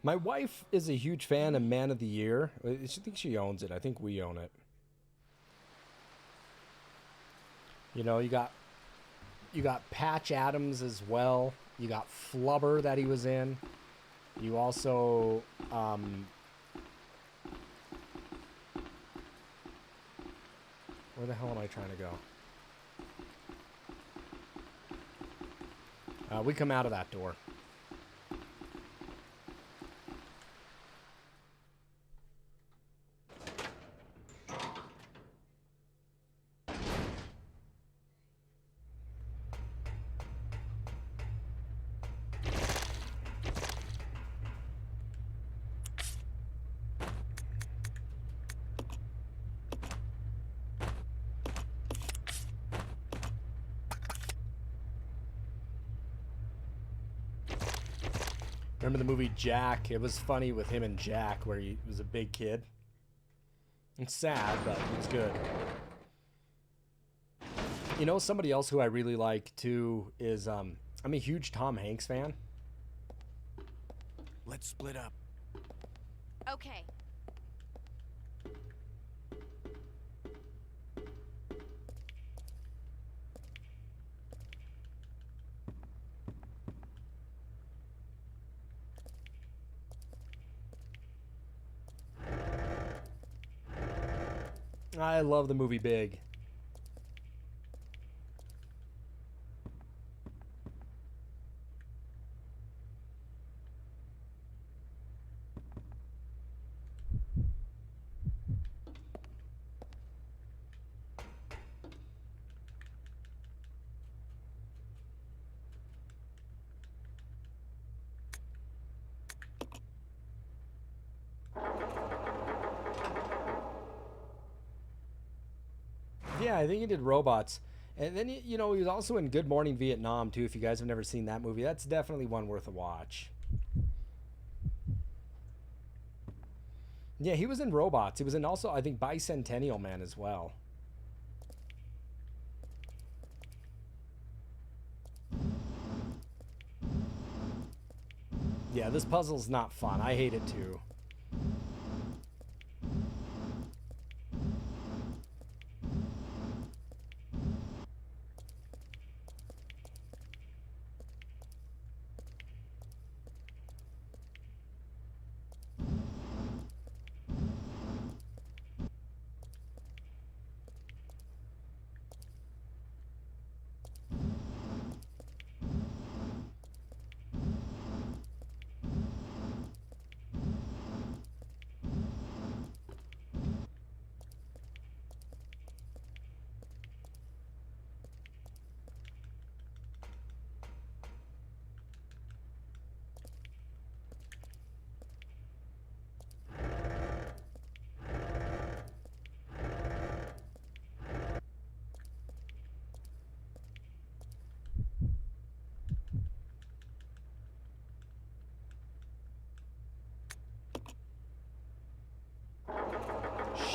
My wife is a huge fan of Man of the Year. I think she owns it. I think we own it. You know, you got Patch Adams as well. You got Flubber that he was in. You also where the hell am I trying to go? We come out of that door. Remember the movie Jack? It was funny with him and Jack, where he was a big kid. It's sad, but it was good. You know, somebody else who I really like too is I'm a huge Tom Hanks fan. Let's split up. I love the movie Big. Yeah, I think he did Robots. And then, you know, he was also in Good Morning Vietnam, too. If you guys have never seen that movie, that's definitely one worth a watch. Yeah, he was in Robots. He was in also, I think, Bicentennial Man as well. Yeah, this puzzle's not fun. I hate it, too.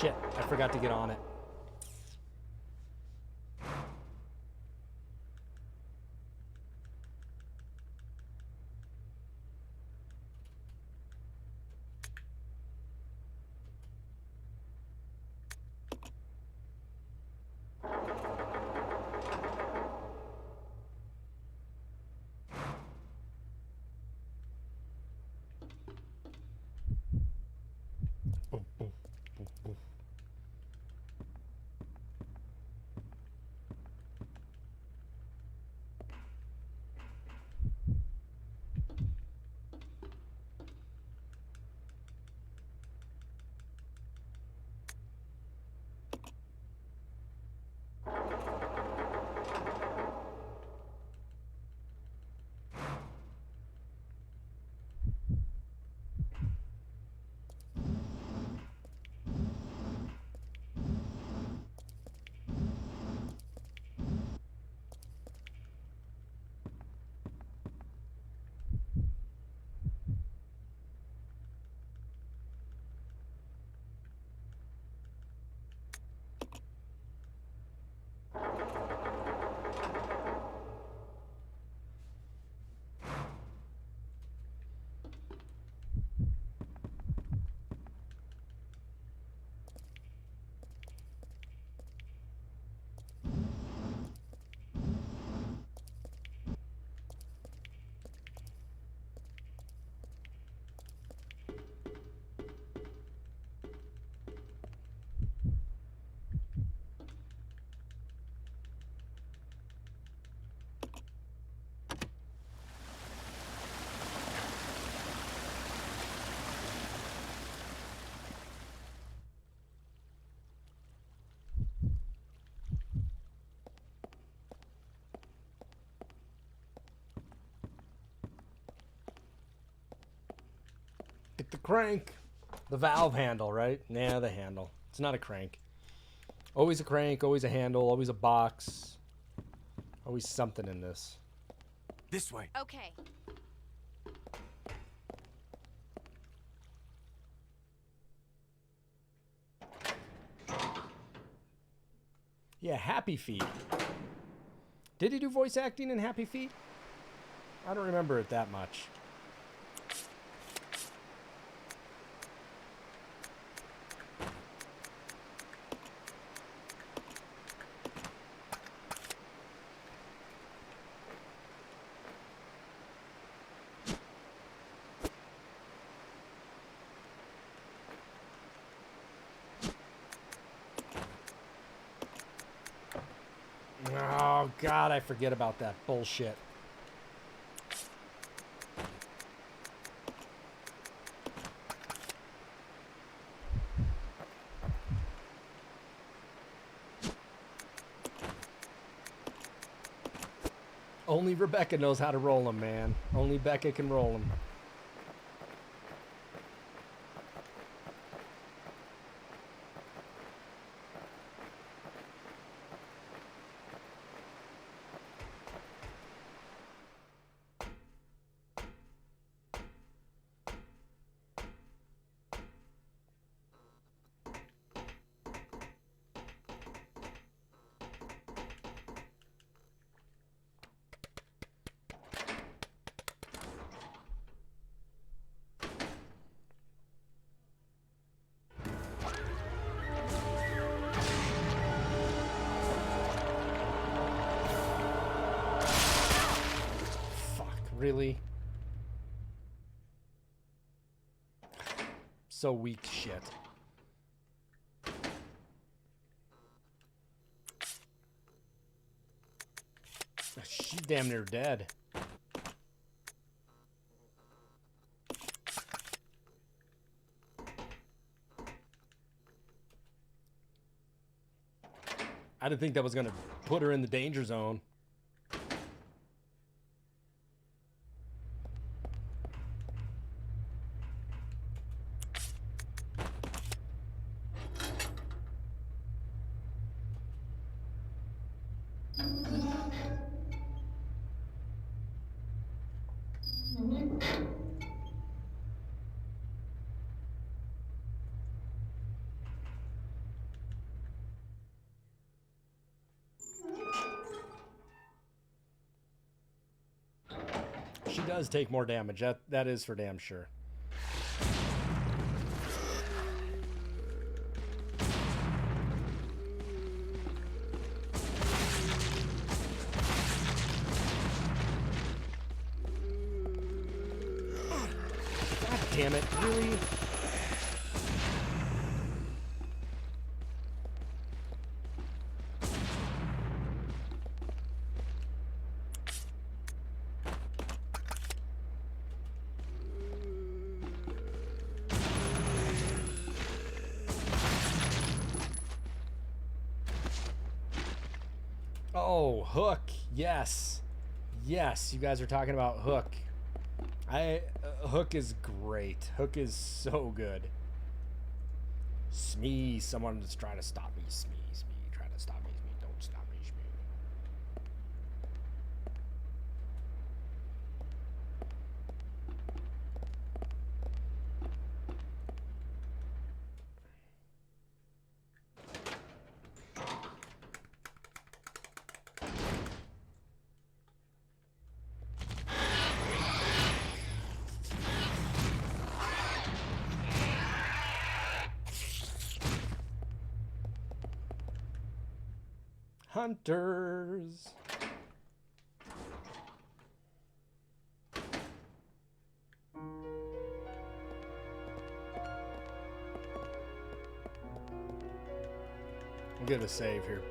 Shit, I forgot to get on it. Get the crank. The valve handle, right? Nah, the handle. It's not a crank. Always a crank, always a handle, always a box. Always something in this. This way. Okay. Yeah, Happy Feet. Did he do voice acting in Happy Feet? I don't remember it that much. God, I forget about that bullshit. Only Rebecca knows how to roll them, man. Only Becca can roll them. Really? So weak shit. She's damn near dead. I didn't think that was gonna put her in the danger zone. She does take more damage. That is for damn sure. God damn it, really? Oh, Hook. Yes. Yes, you guys are talking about Hook. Hook is great. Hook is so good. Smee, someone is trying to stop me. Smee, trying to stop me. Smee, don't stop me, Smee. Hunters. I'll get a save here.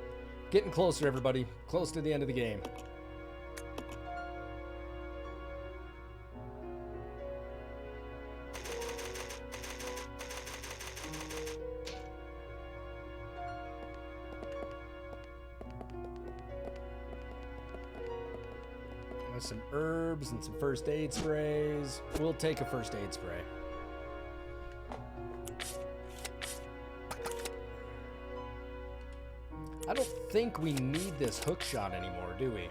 Getting closer, everybody. Close to the end of the game. Some herbs and some first aid sprays. We'll take a first aid spray. I don't think we need this hook shot anymore, do we?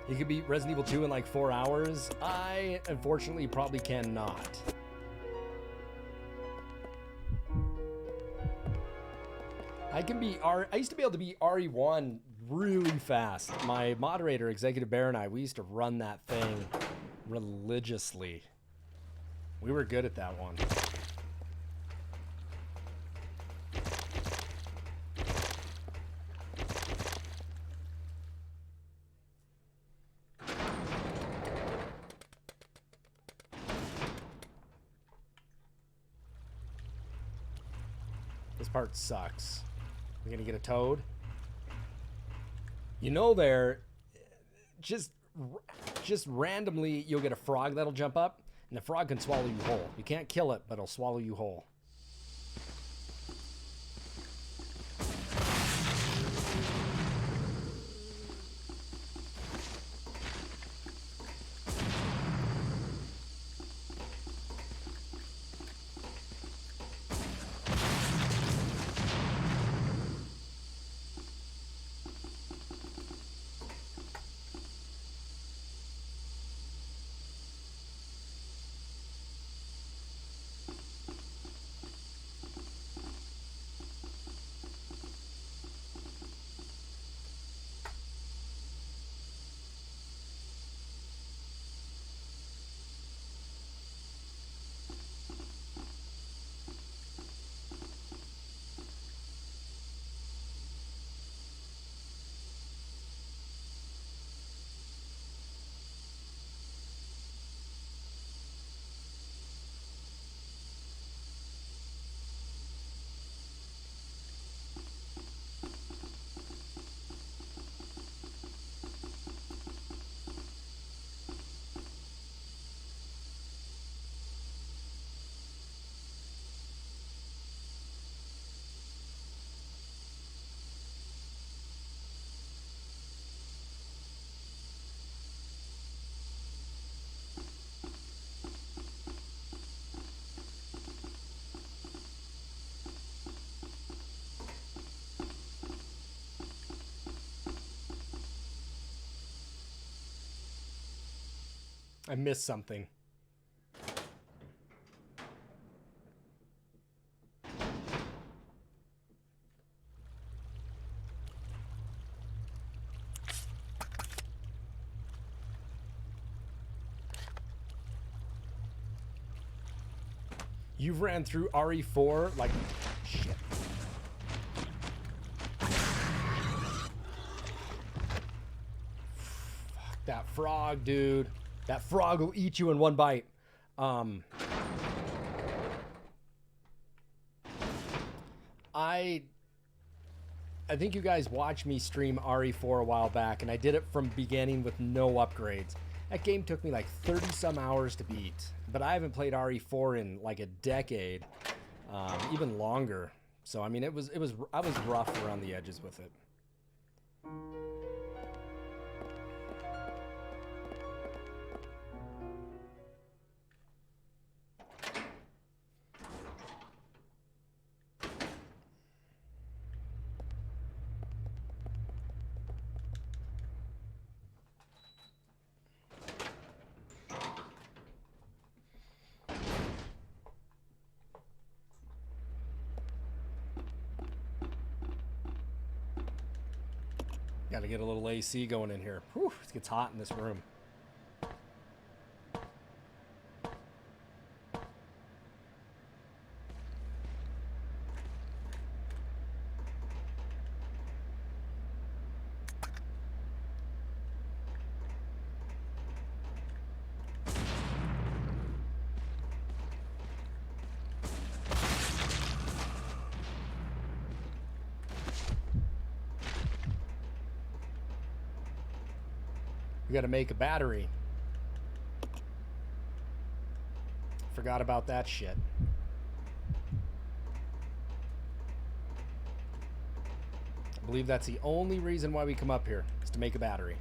You could beat Resident Evil 2 in like 4 hours. I, unfortunately, probably cannot. I used to be able to beat RE1 really fast. My moderator, Executive Bear, and I, we used to run that thing religiously. We were good at that one. This part sucks. We're gonna get a toad. You know, there, just randomly, you'll get a frog that'll jump up, and the frog can swallow you whole. You can't kill it, but it'll swallow you whole. I missed something. You've ran through RE4 like shit. Fuck that frog, dude. That frog will eat you in one bite. I think you guys watched me stream RE4 a while back, and I did it from beginning with no upgrades. That game took me like 30 some hours to beat, but I haven't played RE4 in like a decade, even longer. So I mean, I was rough around the edges with it. Got to get a little AC going in here. Whew, it gets hot in this room. We got to make a battery. Forgot about that shit. I believe that's the only reason why we come up here, is to make a battery.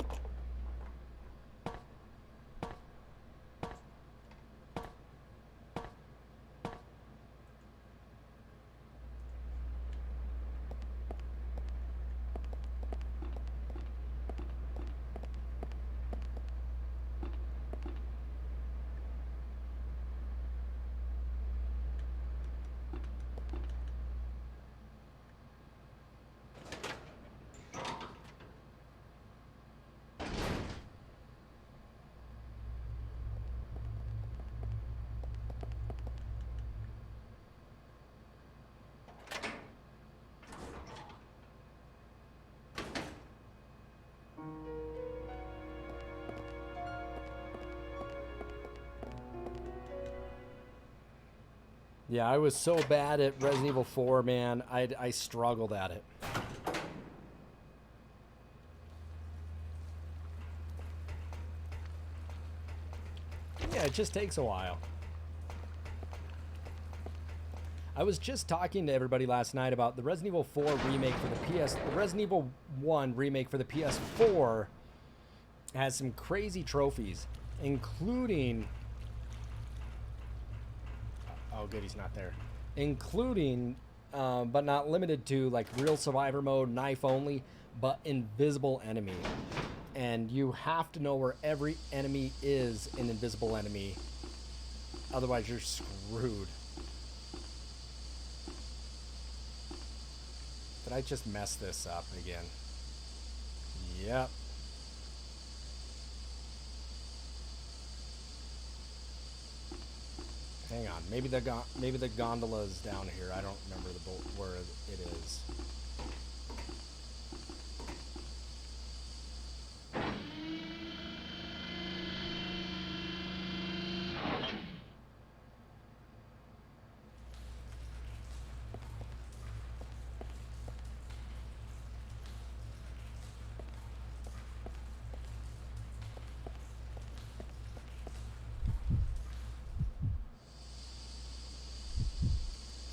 Yeah, I was so bad at Resident Evil 4, man. I struggled at it. Yeah, it just takes a while. I was just talking to everybody last night about the Resident Evil 4 remake for the PS. The Resident Evil 1 remake for the PS4 has some crazy trophies, including... Oh, good, he's not there. Including, but not limited to, like, real survivor mode, knife only, but invisible enemy. And you have to know where every enemy is an invisible enemy. Otherwise, you're screwed. Did I just mess this up again? Yep. Hang on, maybe the gondola's down here. I don't remember the boat where it is.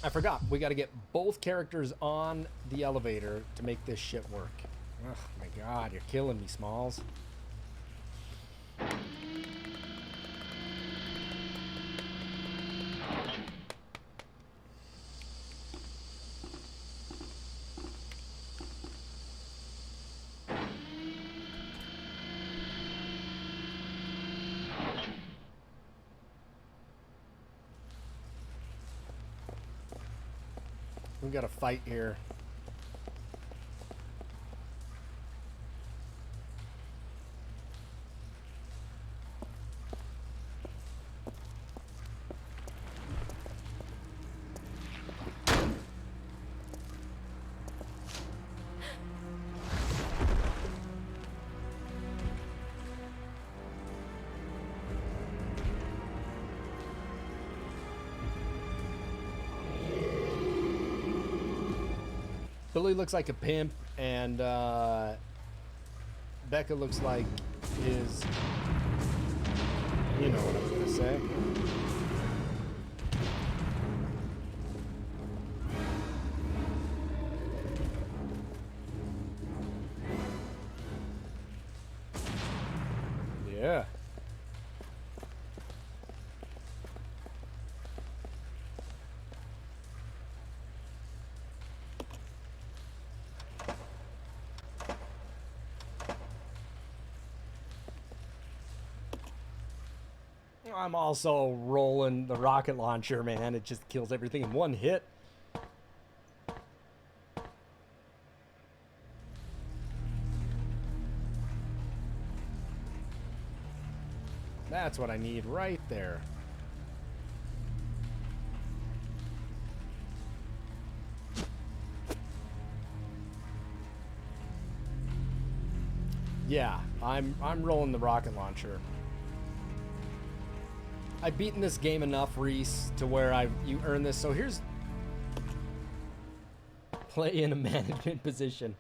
I forgot. We got to get both characters on the elevator to make this shit work. Oh my god, you're killing me, Smalls. We got a fight here. Billy looks like a pimp, and Becca looks like his... You know what I'm gonna say. Yeah. I'm also rolling the rocket launcher, man. It just kills everything in one hit. That's what I need right there. Yeah, I'm rolling the rocket launcher. I've beaten this game enough, Reese, to where you earn this. So here's play in a management position.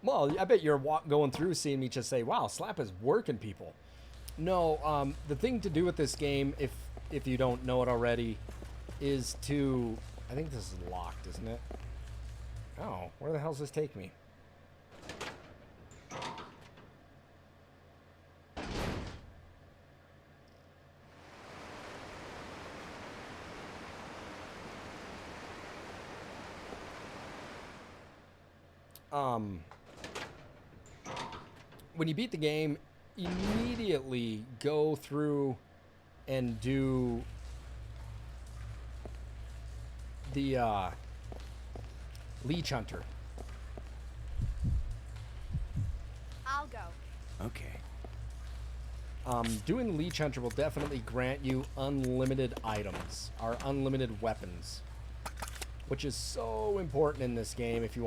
Well, I bet you're going through seeing me just say, "Wow, Slap is working people." No, the thing to do with this game, if you don't know it already, is to... I think this is locked, isn't it? Oh, where the hell does this take me? When you beat the game, immediately go through and do the Leech Hunter. I'll go. Okay. Doing the Leech Hunter will definitely grant you unlimited items, or unlimited weapons, which is so important in this game if you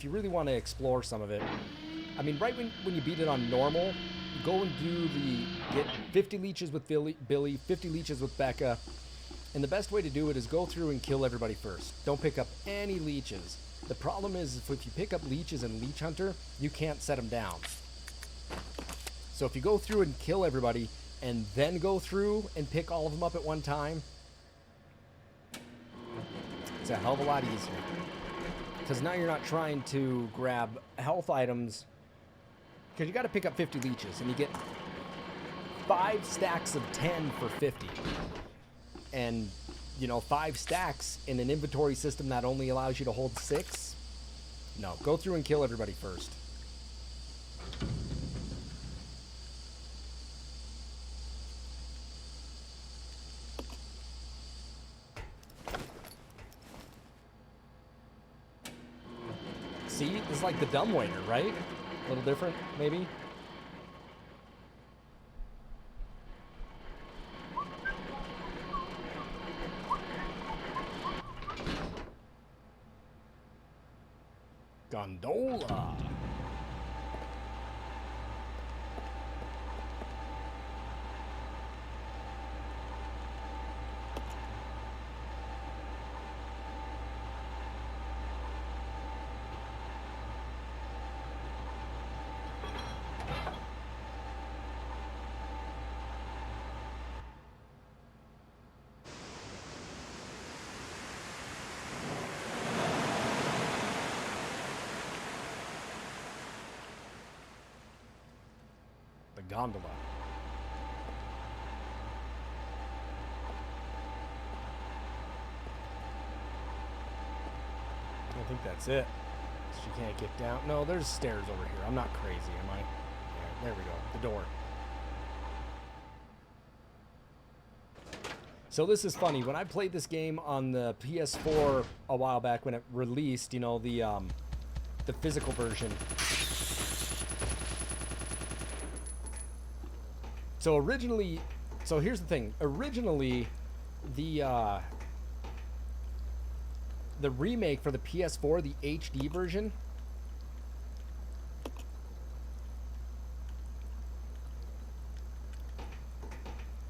really want to explore some of it. I mean, right when you beat it on normal, go and get 50 leeches with Billy, 50 leeches with Becca, And the best way to do it is go through and kill everybody first. Don't pick up any leeches. The problem is if you pick up leeches in Leech Hunter, you can't set them down. So if you go through and kill everybody and then go through and pick all of them up at one time, it's a hell of a lot easier. Because now you're not trying to grab health items, because you got to pick up 50 leeches and you get 5 stacks of 10 for 50. And, you know, 5 stacks in an inventory system that only allows you to hold 6. No, go through and kill everybody first. See, this is like the dumbwaiter, right? A little different, maybe? Gondola. Gondola. I think that's it. She can't get down. No, there's stairs over here. I'm not crazy, am I? Yeah, there we go. The door. So this is funny. When I played this game on the PS4 a while back when it released, you know, the physical version. So originally, so here's the thing. Originally, the remake for the PS4, the HD version,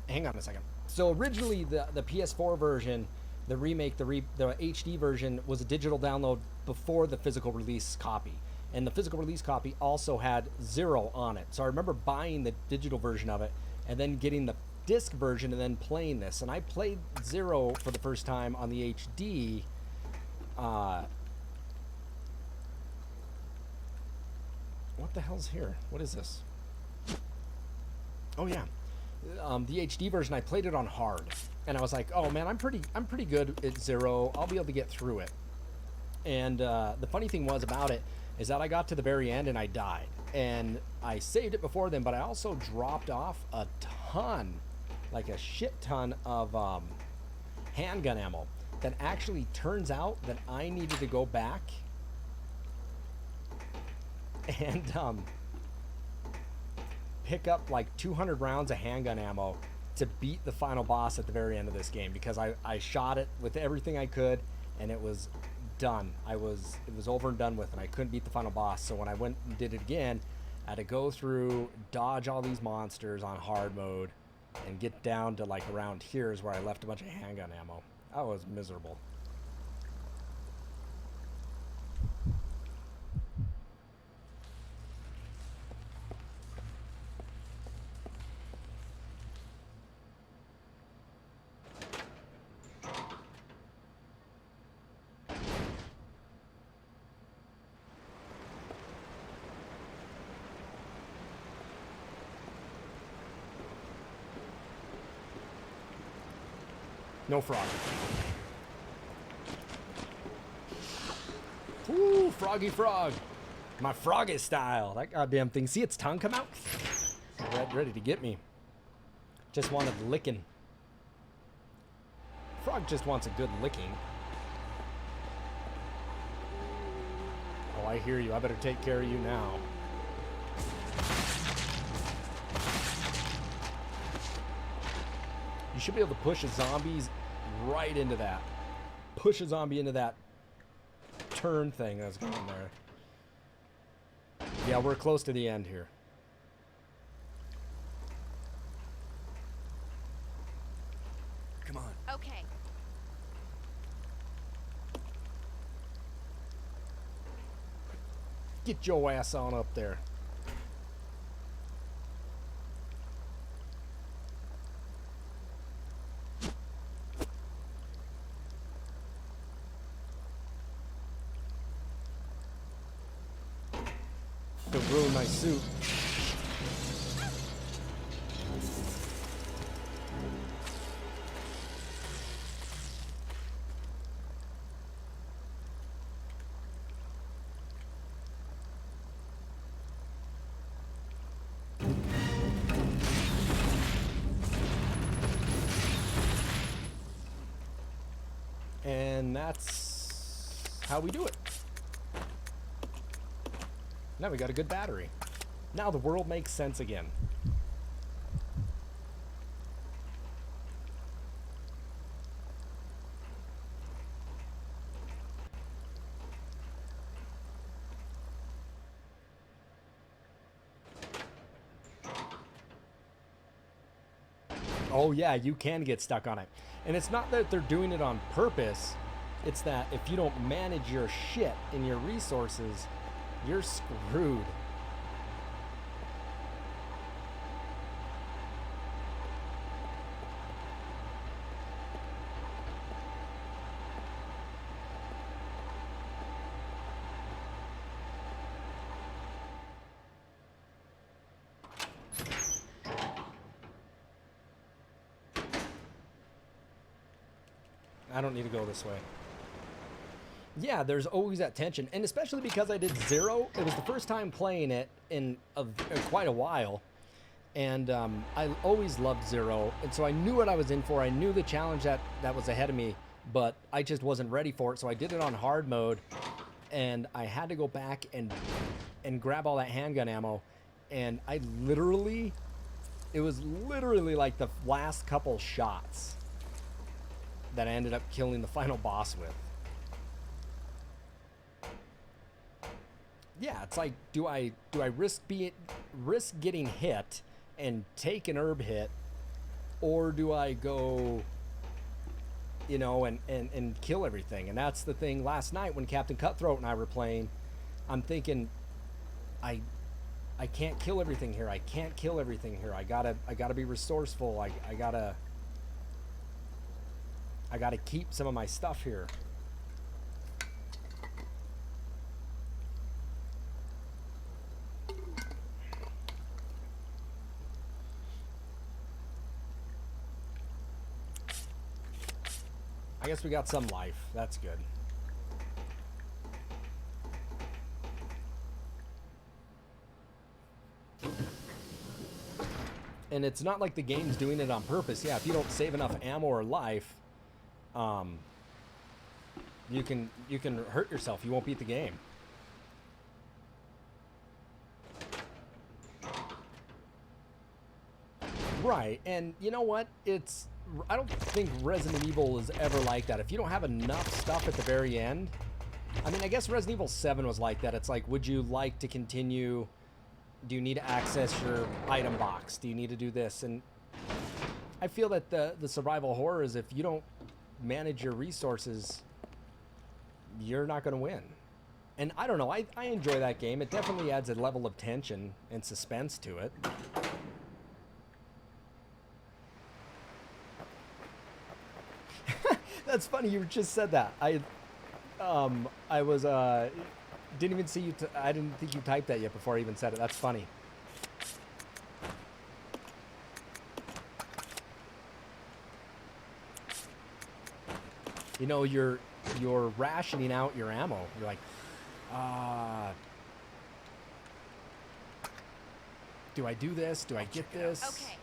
hang on a second. So originally, the PS4 version, the remake, the HD version was a digital download before the physical release copy. And the physical release copy also had 0 on it. So I remember buying the digital version of it and then getting the disc version and then playing this. And I played 0 for the first time on the HD. What the hell's here? What is this? Oh yeah, the HD version. I played it on hard, and I was like, oh man, I'm pretty good at 0. I'll be able to get through it. And the funny thing was about it is that I got to the very end and I died. And I saved it before then, but I also dropped off a ton, like a shit ton of handgun ammo that actually turns out that I needed to go back and pick up like 200 rounds of handgun ammo to beat the final boss at the very end of this game, because I shot it with everything I could and it was done. It was over and done with, and I couldn't beat the final boss. So when I went and did it again, I had to go through, dodge all these monsters on hard mode, and get down to like around here is where I left a bunch of handgun ammo. I was miserable. No frog. Ooh, froggy frog. My froggy style. That goddamn thing. See its tongue come out? Ready to get me. Just wanted licking. Frog just wants a good licking. Oh, I hear you. I better take care of you now. You should be able to push a zombies right into that. Push a zombie into that turn thing that's going there. Yeah, we're close to the end here. Come on. Okay, Get your ass on up there. Don't ruin my suit. And that's how we do it. Now we got a good battery. Now the world makes sense again. Oh yeah, you can get stuck on it. And it's not that they're doing it on purpose. It's that if you don't manage your shit and your resources, you're screwed. I don't need to go this way. Yeah, there's always that tension, and especially because I did Zero. It was the first time playing it in quite a while, and I always loved Zero, and so I knew what I was in for. I knew the challenge that was ahead of me, but I just wasn't ready for it, so I did it on hard mode, and I had to go back and grab all that handgun ammo, and I literally, it was literally like the last couple shots that I ended up killing the final boss with. Yeah, it's like, do I risk getting hit and take an herb hit, or do I go, you know, and kill everything? And that's the thing. Last night when Captain Cutthroat and I were playing, I'm thinking, I can't kill everything here. I can't kill everything here. I gotta be resourceful. I gotta keep some of my stuff here. I guess we got some life. That's good. And it's not like the game's doing it on purpose. Yeah, if you don't save enough ammo or life, you can hurt yourself. You won't beat the game. Right, and you know what? I don't think Resident Evil is ever like that. If you don't have enough stuff at the very end, I mean, I guess Resident Evil 7 was like that. It's like, would you like to continue? Do you need to access your item box? Do you need to do this? And I feel that the survival horror is, if you don't manage your resources, you're not going to win. And I don't know. I enjoy that game. It definitely adds a level of tension and suspense to it. That's funny. You just said that. I was didn't even see you. I didn't think you typed that yet before I even said it. That's funny. You know, you're rationing out your ammo. You're like, do I do this? Do I get this? Okay.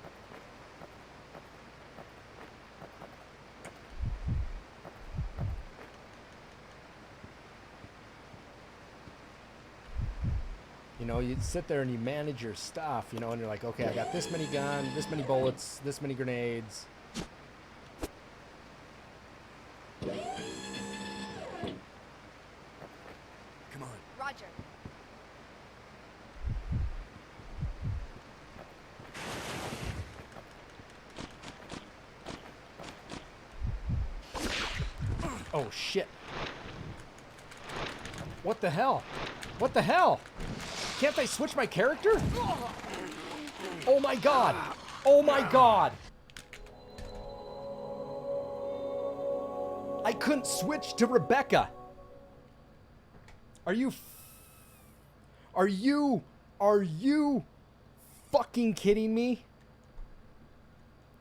You know, you sit there and you manage your stuff, you know, and you're like, okay, I got this many guns, this many bullets, this many grenades. Come on. Roger. Oh, shit. What the hell? What the hell? Can't I switch my character? Oh my god. Oh my god. I couldn't switch to Rebecca. Are you fucking kidding me?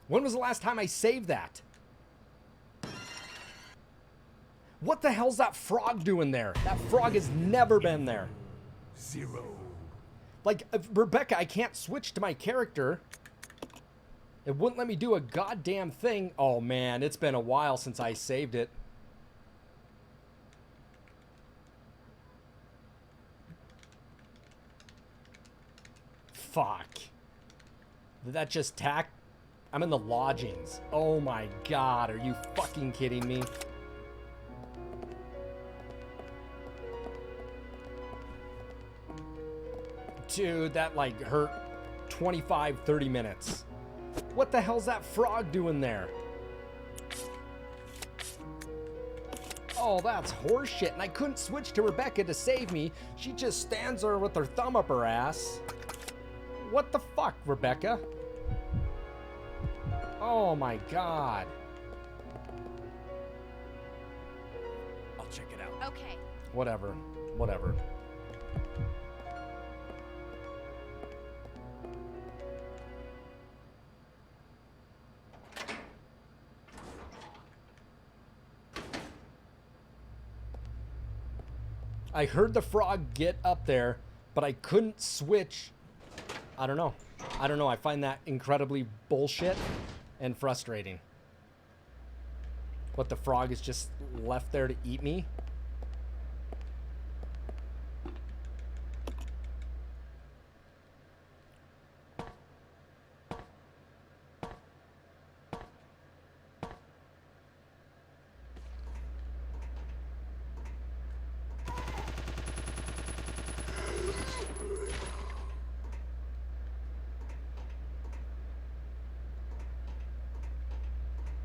When was the last time I saved that? What the hell's that frog doing there? That frog has never been there. 0. Like, Rebecca, I can't switch to my character. It wouldn't let me do a goddamn thing. Oh, man, it's been a while since I saved it. Fuck. Did that just tack? I'm in the lodgings. Oh, my God. Are you fucking kidding me? Dude, that, like, hurt 25, 30 minutes. What the hell's that frog doing there? Oh, that's horseshit. And I couldn't switch to Rebecca to save me. She just stands there with her thumb up her ass. What the fuck, Rebecca? Oh my god. I'll check it out. Okay. Whatever. Whatever. I heard the frog get up there, but I couldn't switch. I don't know. I don't know. I find that incredibly bullshit and frustrating. What, the frog is just left there to eat me?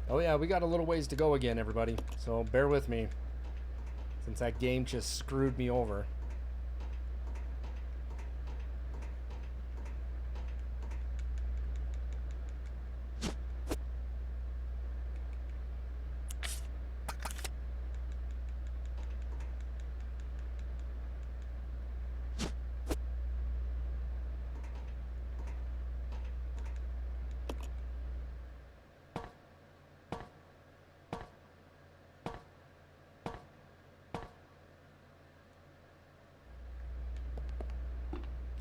Oh yeah, we got a little ways to go again, everybody. So bear with me, since that game just screwed me over.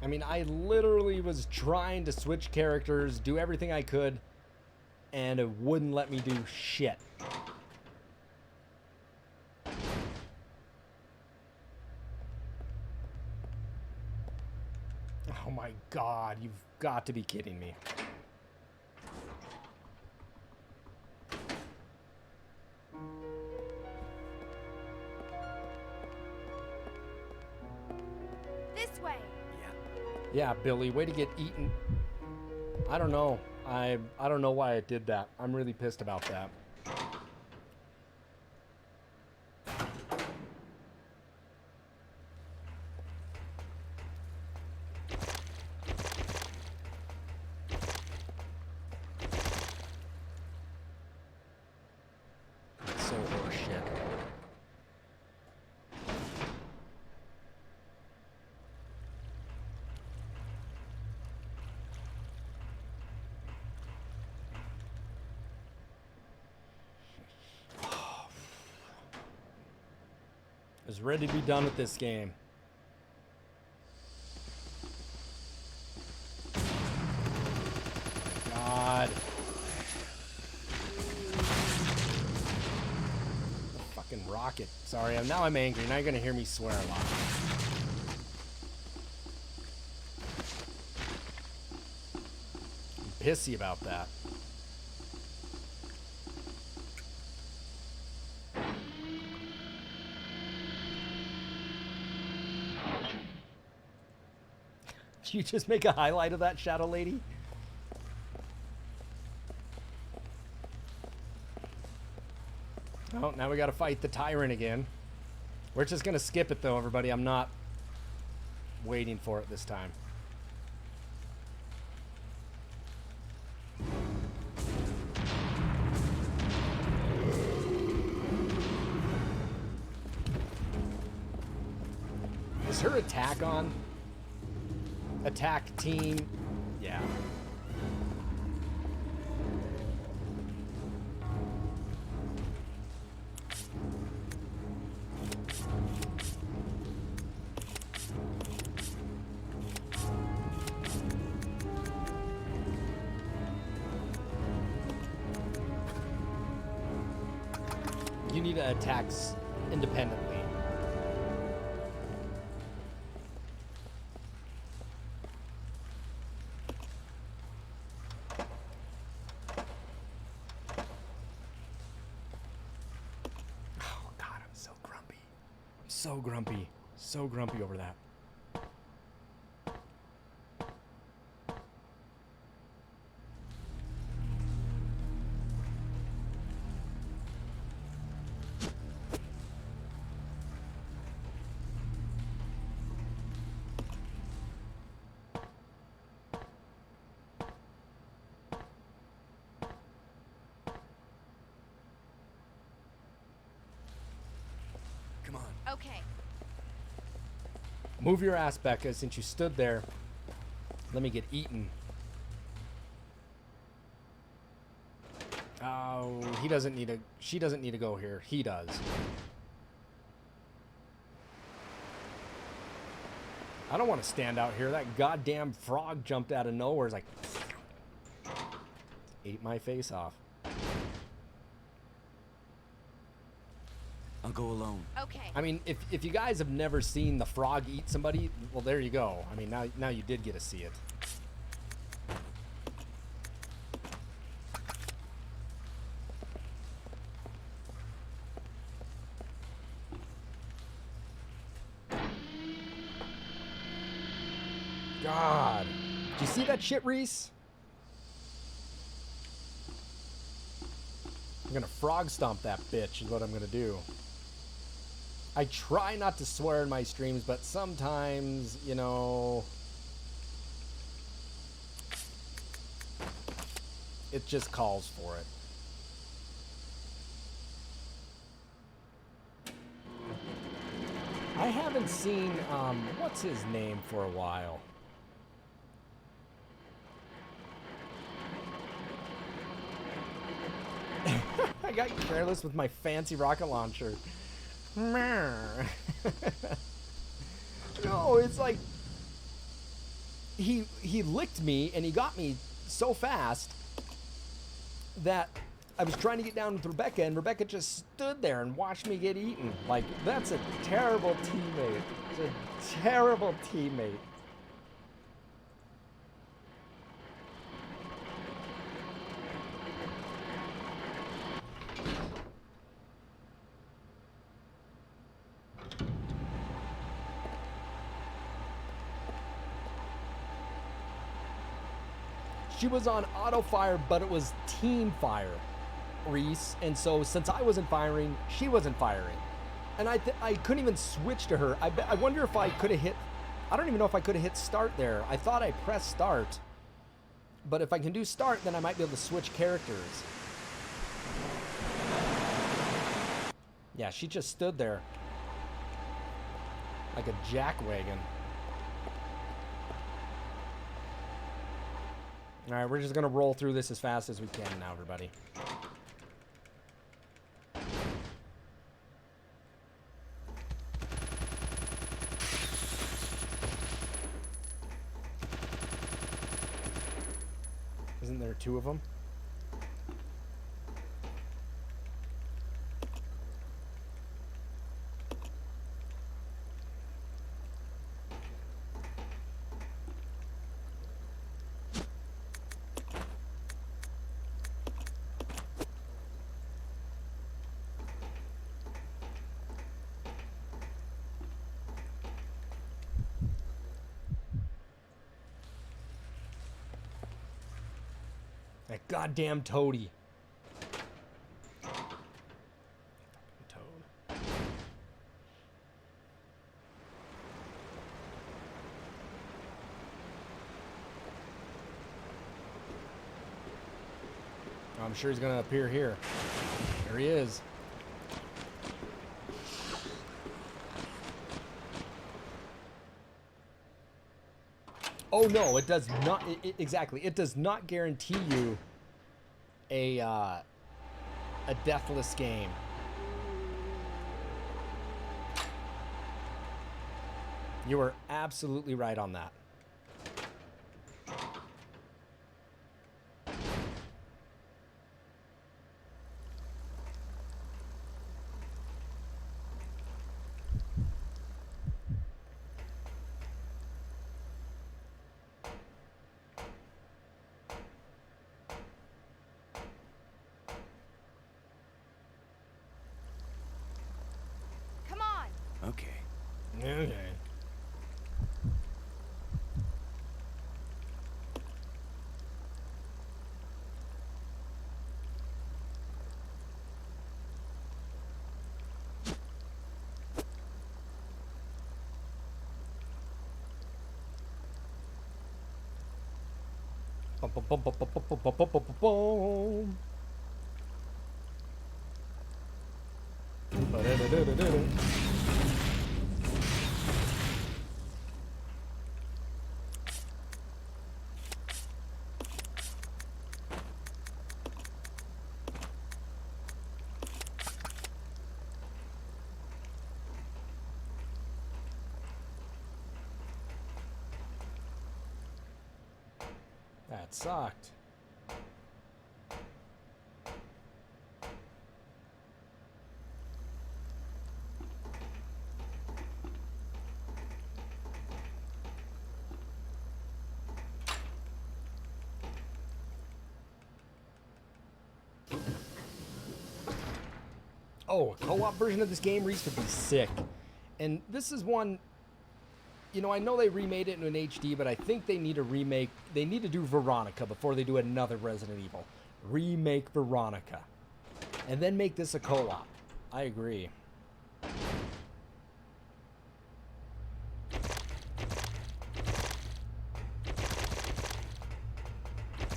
I mean, I literally was trying to switch characters, do everything I could, and it wouldn't let me do shit. Oh my god, you've got to be kidding me. This way. Yeah, Billy, way to get eaten. I don't know. I don't know why I did that. I'm really pissed about that. It's so horseshit. I was ready to be done with this game. God. Fucking rocket. Sorry, now I'm angry. Now you're gonna hear me swear a lot. I'm pissy about that. Did you just make a highlight of that, Shadow Lady? Oh, now we gotta fight the tyrant again. We're just gonna skip it though, everybody. I'm not waiting for it this time. Is her attack on? Attack team? Yeah. You need to attack independently. Oh God, I'm so grumpy. I'm so grumpy. So grumpy over that. Come on. Okay. Move your ass, Becca, since you stood there. Let me get eaten. Oh, he doesn't need to. She doesn't need to go here. He does. I don't want to stand out here. That goddamn frog jumped out of nowhere. It's like ate my face off. I'll go alone. Okay. I mean, if you guys have never seen the frog eat somebody, well, there you go. I mean, now you did get to see it. God. Did you see that shit, Reese? I'm gonna frog stomp that bitch is what I'm gonna do. I try not to swear in my streams, but sometimes, you know, it just calls for it. I haven't seen, what's his name for a while. I got careless with my fancy rocket launcher. No, it's like he licked me and he got me so fast that I was trying to get down with Rebecca and Rebecca just stood there and watched me get eaten. Like, that's a terrible teammate. It's a terrible teammate. She was on auto fire, but it was team fire, Reese. And so since I wasn't firing, she wasn't firing. And I couldn't even switch to her. I wonder if I could have hit, I don't even know if I could have hit start there. I thought I pressed start. But if I can do start, then I might be able to switch characters. Yeah, she just stood there like a jackwagon. All right, we're just going to roll through this as fast as we can now, everybody. Isn't there two of them? That goddamn toady. Toad. sure he's gonna appear here. There he is. Oh no, it does not. Exactly, it does not guarantee you a deathless game. You were absolutely right on that. Come on. Okay. Okay. Bum, bum, bum, bum, bum, bum, bum, bum, bum, bum, bum. Ba-da-da-da-da-da. That sucked. Oh, a co-op version of this game, Reese, would be sick. And this is one, you know, I know they remade it in an HD, but I think they need to remake, they need to do Veronica before they do another Resident Evil. Remake Veronica. And then make this a co-op. I agree.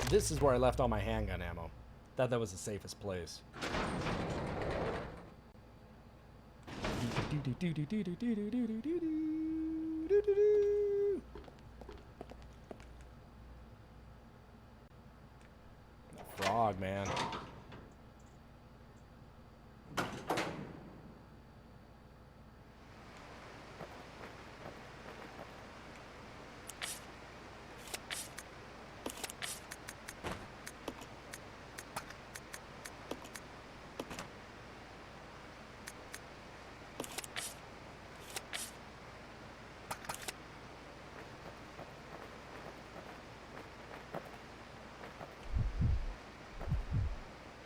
This is where I left all my handgun ammo. Thought that was the safest place. Frog, man.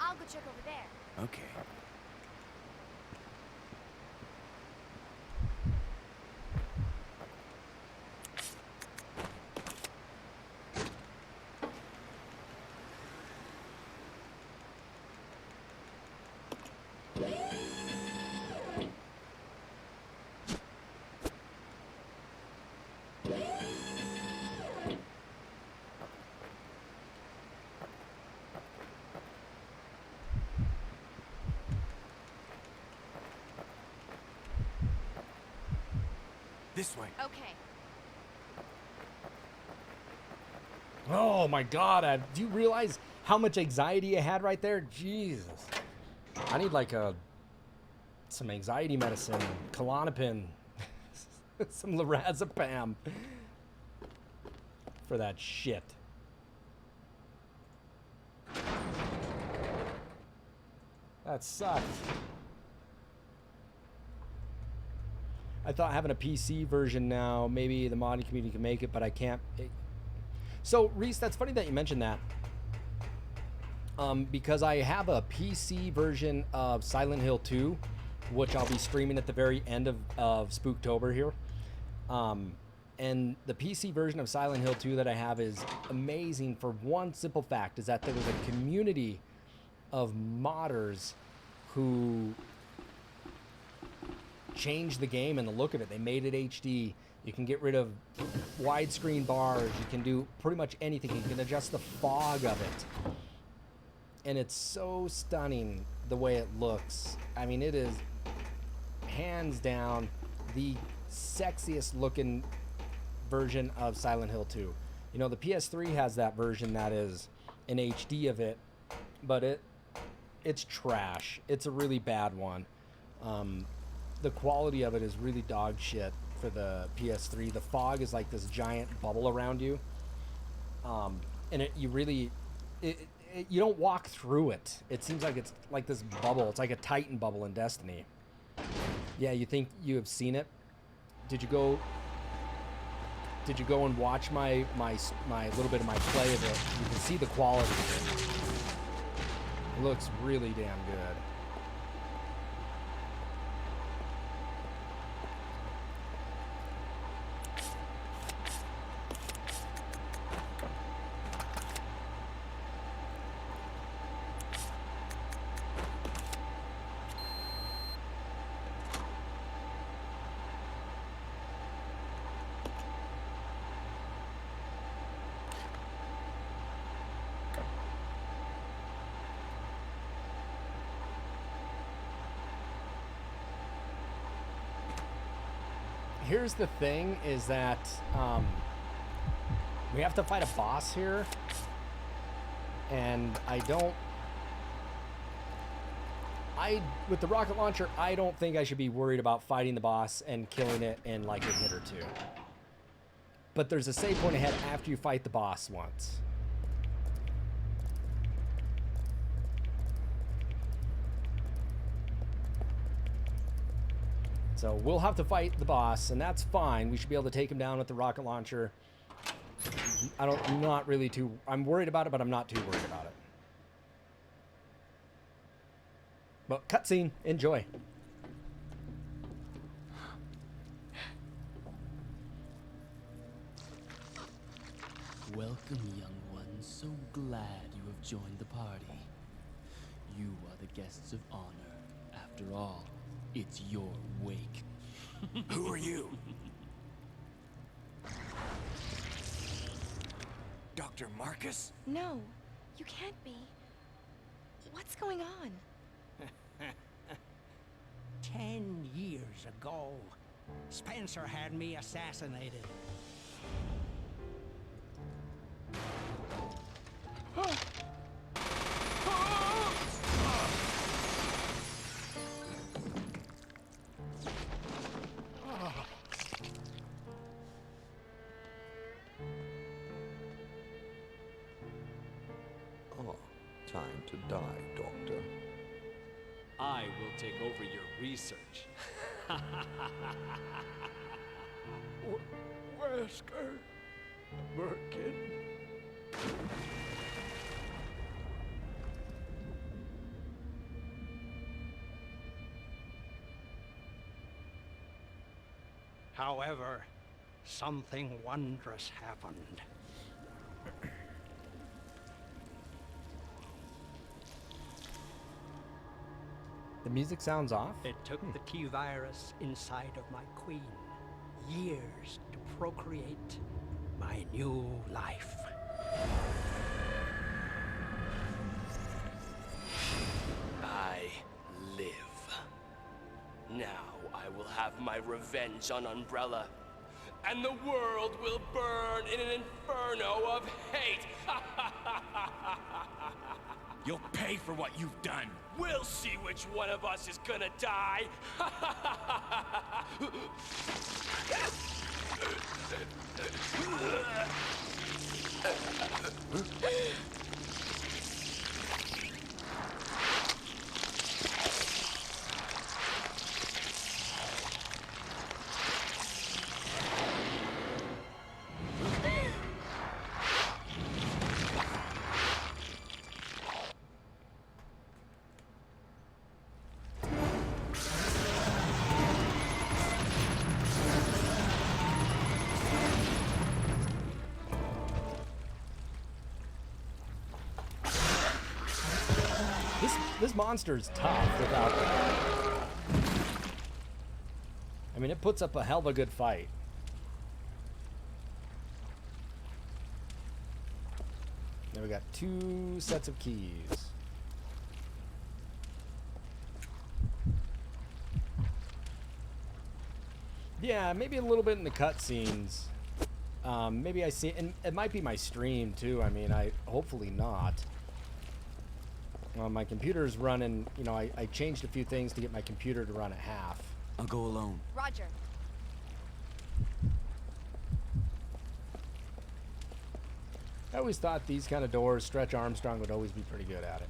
I'll go check over there. Okay. This way. Okay. Oh my god, do you realize how much anxiety I had right there? Jesus. I need like some anxiety medicine, Klonopin, some lorazepam for that shit. That sucked. I thought having a PC version now, maybe the modding community can make it, but I can't. So, Reese, that's funny that you mentioned that. Because I have a PC version of Silent Hill 2, which I'll be streaming at the very end of Spooktober here. And the PC version of Silent Hill 2 that I have is amazing for one simple fact, is that there was a community of modders who changed the game and the look of it. They made it HD. You can get rid of widescreen bars. You can do pretty much anything. You can adjust the fog of it. and it's so stunning the way it looks. I mean, it is hands down the sexiest looking version of Silent Hill 2. You know, the PS3 has that version that is an HD of it, but it's trash. It's a really bad one. The quality of it is really dog shit for the PS3. The fog is like this giant bubble around you, and you don't walk through it. It seems like it's like this bubble. It's like a Titan bubble in Destiny. Yeah, you think you have seen it? Did you go and watch my little bit of my play of it? You can see the quality of it. It looks really damn good. Here's the thing, is that we have to fight a boss here, and with the rocket launcher, I don't think I should be worried about fighting the boss and killing it in like a hit or two. But there's a save point ahead after you fight the boss once. So we'll have to fight the boss, and that's fine. We should be able to take him down with the rocket launcher. I'm worried about it, but I'm not too worried about it. But cutscene, enjoy. Welcome, young one. So glad you have joined the party. You are the guests of honor. After all, it's your wake. Who are you? Dr. Marcus? No, you can't be. What's going on? 10 years ago, Spencer had me assassinated. Time to die, Doctor. I will take over your research. Wesker, Birkin. However, something wondrous happened. The music sounds off. It took the T-virus inside of my queen years to procreate my new life. I live. Now I will have my revenge on Umbrella, and the world will burn in an inferno of hate. You'll pay for what you've done. We'll see which one of us is gonna die. This monster's tough without that. I mean, it puts up a hell of a good fight. Now we got 2 sets of keys. Yeah, maybe a little bit in the cutscenes. Maybe I see, and it might be my stream too. I mean, hopefully not. My computer's running, you know, I changed a few things to get my computer to run at half. I'll go alone. Roger. I always thought these kind of doors, Stretch Armstrong would always be pretty good at it.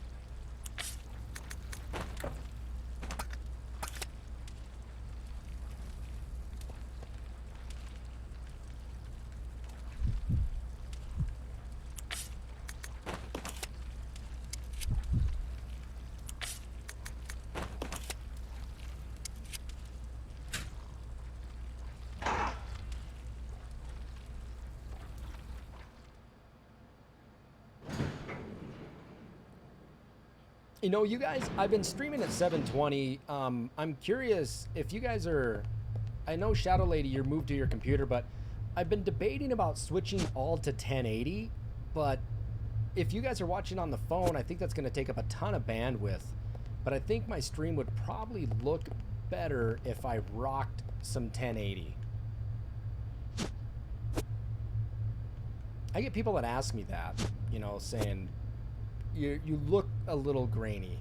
You know, you guys, I've been streaming at 720. I'm curious if you guys are, I know Shadow Lady, you're moved to your computer, but I've been debating about switching all to 1080. But if you guys are watching on the phone, I think that's going to take up a ton of bandwidth. But I think my stream would probably look better if I rocked some 1080. I get people that ask me that, you know, saying, you look a little grainy.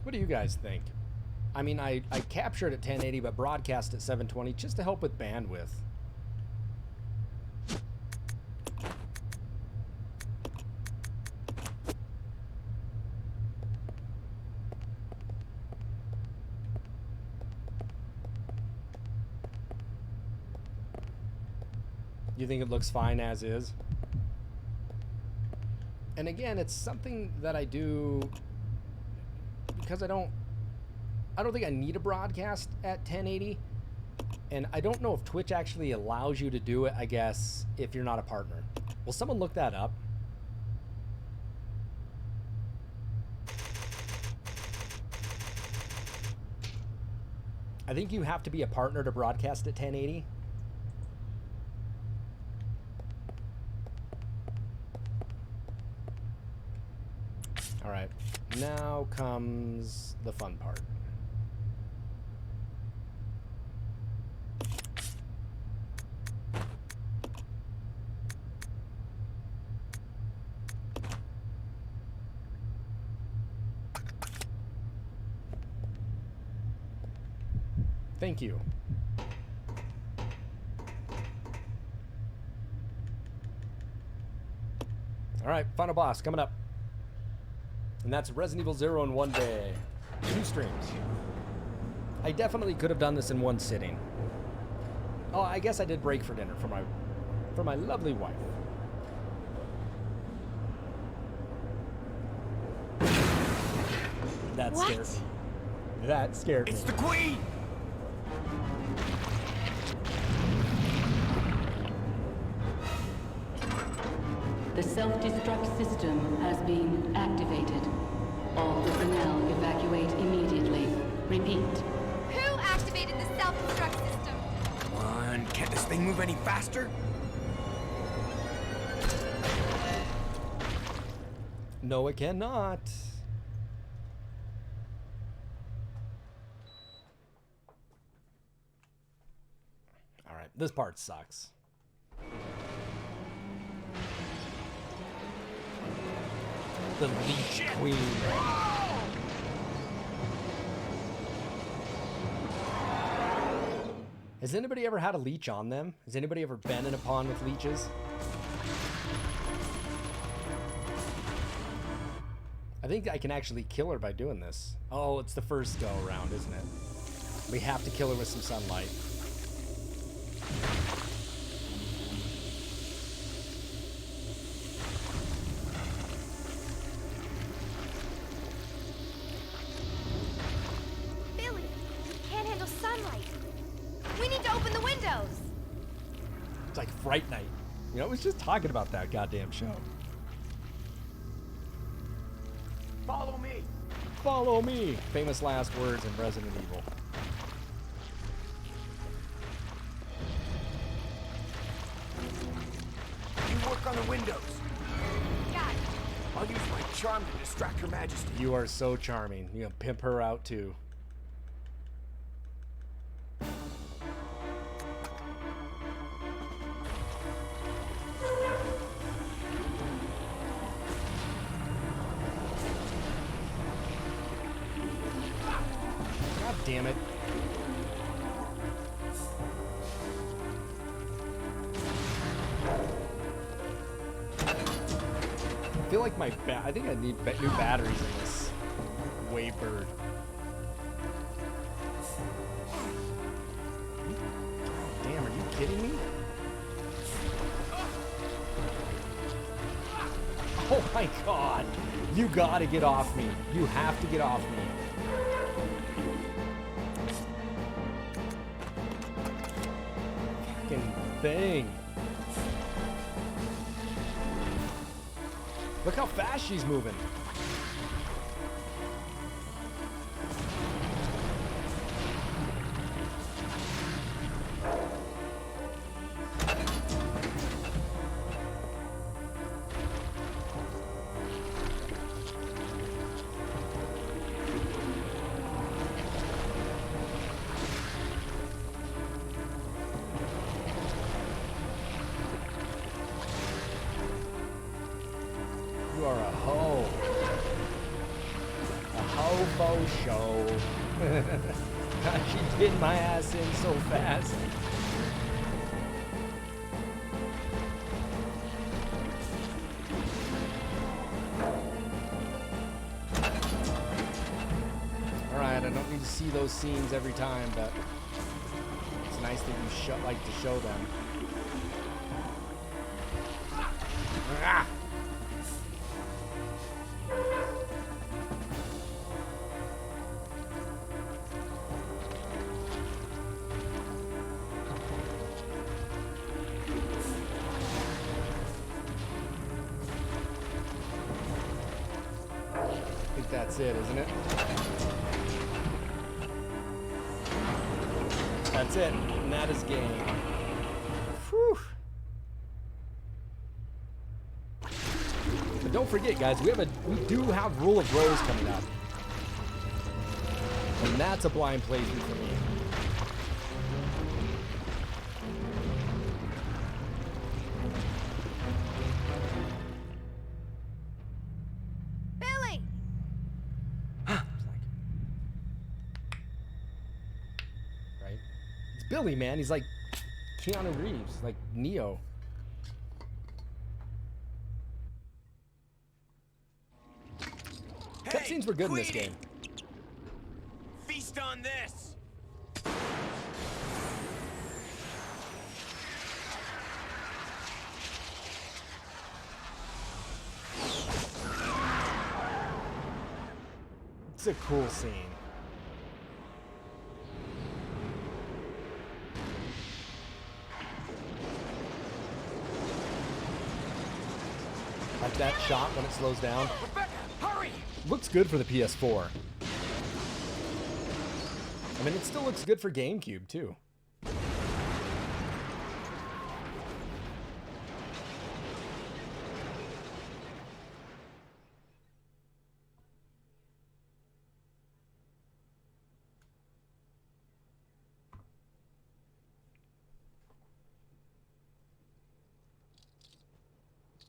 What do you guys think? I mean, I captured at 1080 but broadcast at 720 just to help with bandwidth. You think it looks fine as is? And again, it's something that I do because I don't think I need a broadcast at 1080. And I don't know if Twitch actually allows you to do it, I guess, if you're not a partner. Will someone look that up? I think you have to be a partner to broadcast at 1080. All right, now comes the fun part. Thank you. All right, final boss coming up. And that's Resident Evil 0 in one day. 2 streams. I definitely could have done this in one sitting. Oh, I guess I did break for dinner for my lovely wife. That scared me. That scared me. It's the Queen! The self-destruct system has been activated. All personnel evacuate immediately. Repeat. Who activated the self-destruct system? Come on, can't this thing move any faster? No, it cannot. All right, this part sucks. The Leech Queen. Has anybody ever had a leech on them? Has anybody ever been in a pond with leeches? I think I can actually kill her by doing this. Oh, it's the first go around, isn't it? We have to kill her with some sunlight. Billy, you can't handle sunlight. We need to open the windows. It's like Fright Night. You know, I was just talking about that goddamn show. Follow me! Follow me! Famous last words in Resident Evil. windows. Got it. I'll use my charm to distract Her Majesty. You are so charming. You know, pimp her out too. God damn it. I feel like I think I need new batteries in this Wavebird. Damn, are you kidding me? Oh my god. You gotta get off me. You have to get off me. Fucking thing. Look how fast she's moving. You are a hoe. A hobo show. God, she did my ass in so fast. Alright, I don't need to see those scenes every time, but it's nice that you like to show them. Ah! I think that's it, isn't it? That's it. And that is game. Whew. But don't forget, guys, we do have Rule of Rose coming up. And that's a blind playthrough for me. Billy! Right? It's Billy, man. He's like Keanu Reeves, like Neo. Cutscenes were good in this game. Feast on this. It's a cool scene. Like that shot when it slows down. Rebecca, hurry! Looks good for the PS4. I mean, it still looks good for GameCube, too.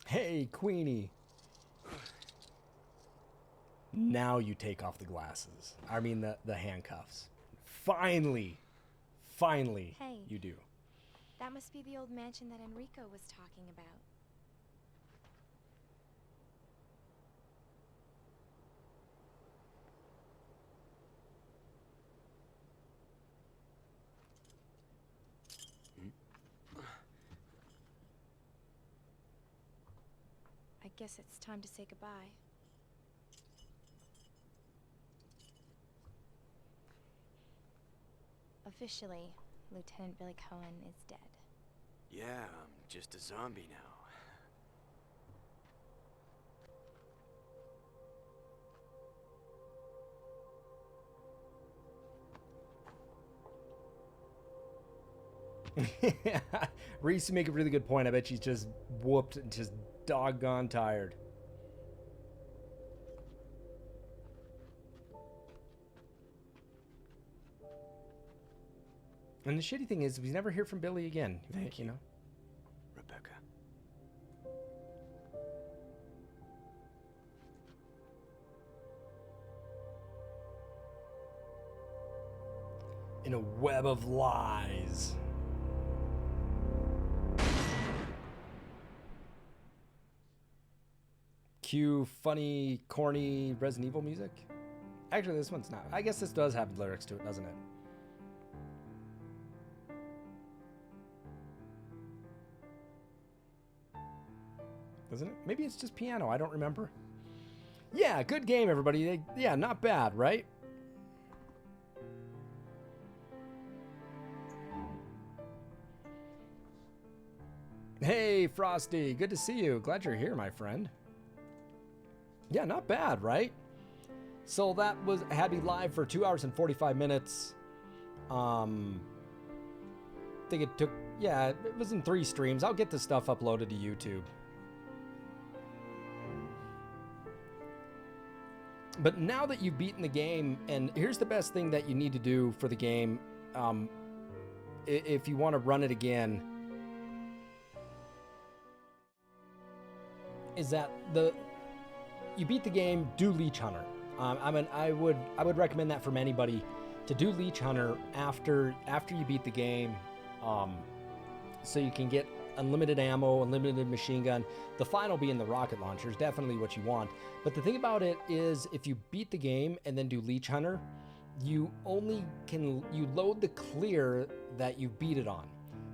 Hey, Queenie. Now you take off the glasses. I mean, the handcuffs. Finally, Hey. you do. That must be the old mansion that Enrico was talking about. I guess it's time to say goodbye. Officially, Lieutenant Billy Cohen is dead. Yeah, I'm just a zombie now. Reese, you make a really good point. I bet she's just whooped and just doggone tired. And the shitty thing is, we never hear from Billy again. Thank you know. Rebecca. In a web of lies. Cue funny, corny Resident Evil music. Actually, this one's not. I guess this does have lyrics to it, doesn't it? Doesn't it? Maybe it's just piano. I don't remember. Yeah, good game, everybody. Yeah, not bad, right? Hey, Frosty. Good to see you. Glad you're here, my friend. Yeah, not bad, right? So that had me live for 2 hours and 45 minutes. I think it took, yeah, it was in 3 streams. I'll get the stuff uploaded to YouTube. But now that you've beaten the game, and here's the best thing that you need to do for the game, if you want to run it again, is that you beat the game, do Leech Hunter. I would recommend that from anybody, to do Leech Hunter after you beat the game, so you can get unlimited ammo, unlimited machine gun. The final being the rocket launcher is definitely what you want. But the thing about it is, if you beat the game and then do Leech Hunter, you load the clear that you beat it on.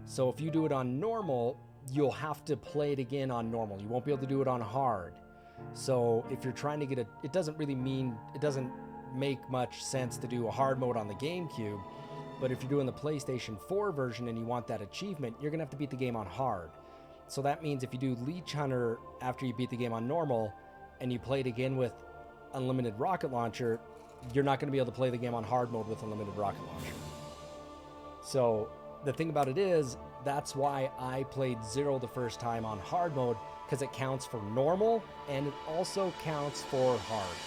So if you do it on normal, you'll have to play it again on normal. You won't be able to do it on hard. So if you're trying to get it doesn't make much sense to do a hard mode on the GameCube. But if you're doing the PlayStation 4 version and you want that achievement, you're going to have to beat the game on hard. So that means if you do Leech Hunter after you beat the game on normal and you play it again with unlimited rocket launcher, you're not going to be able to play the game on hard mode with unlimited rocket launcher. So the thing about it is, that's why I played Zero the first time on hard mode, because it counts for normal and it also counts for hard.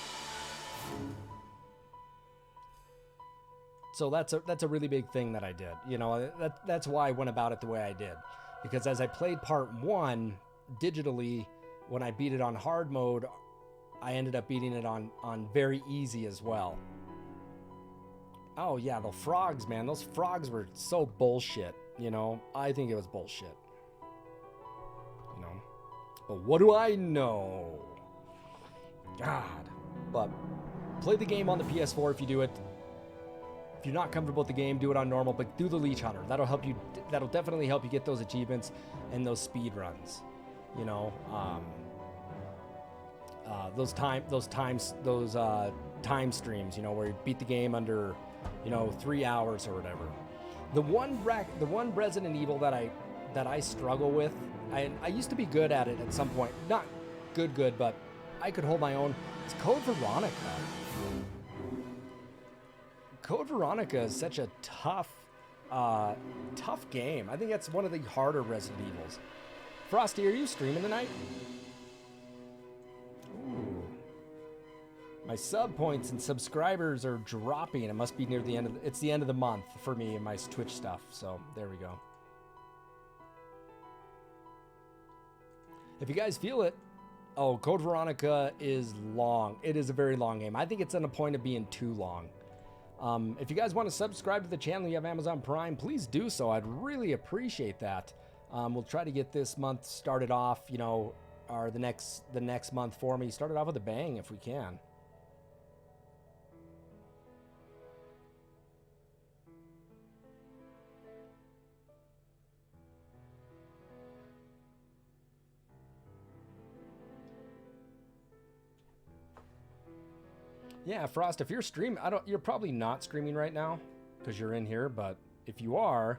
So that's a really big thing that I did. You know, that's why I went about it the way I did. Because as I played part 1 digitally, when I beat it on hard mode, I ended up beating it on very easy as well. Oh yeah, the frogs, man. Those frogs were so bullshit, you know. I think it was bullshit. You know. But what do I know? God. But play the game on the PS4 if you do it. If you're not comfortable with the game, do it on normal, but do the Leech Hunter. That'll help you. That'll definitely help you get those achievements and those speed runs. You know, those time streams. You know, where you beat the game under, 3 hours or whatever. The one Resident Evil that I struggle with. I used to be good at it at some point. Not good, but I could hold my own. It's Code Veronica. Code Veronica is such a tough game. I think that's one of the harder Resident Evils. Frosty, are you streaming tonight? Ooh. My sub points and subscribers are dropping. It must be near the end it's the end of the month for me and my Twitch stuff. So there we go. If you guys feel it, Code Veronica is long. It is a very long game. I think it's on a point of being too long. If you guys want to subscribe to the channel, you have Amazon Prime, please do so. I'd really appreciate that. We'll try to get this month started off, or the next month for me, started off with a bang if we can. Yeah, Frost, if you're streaming, you're probably not streaming right now because you're in here, but if you are,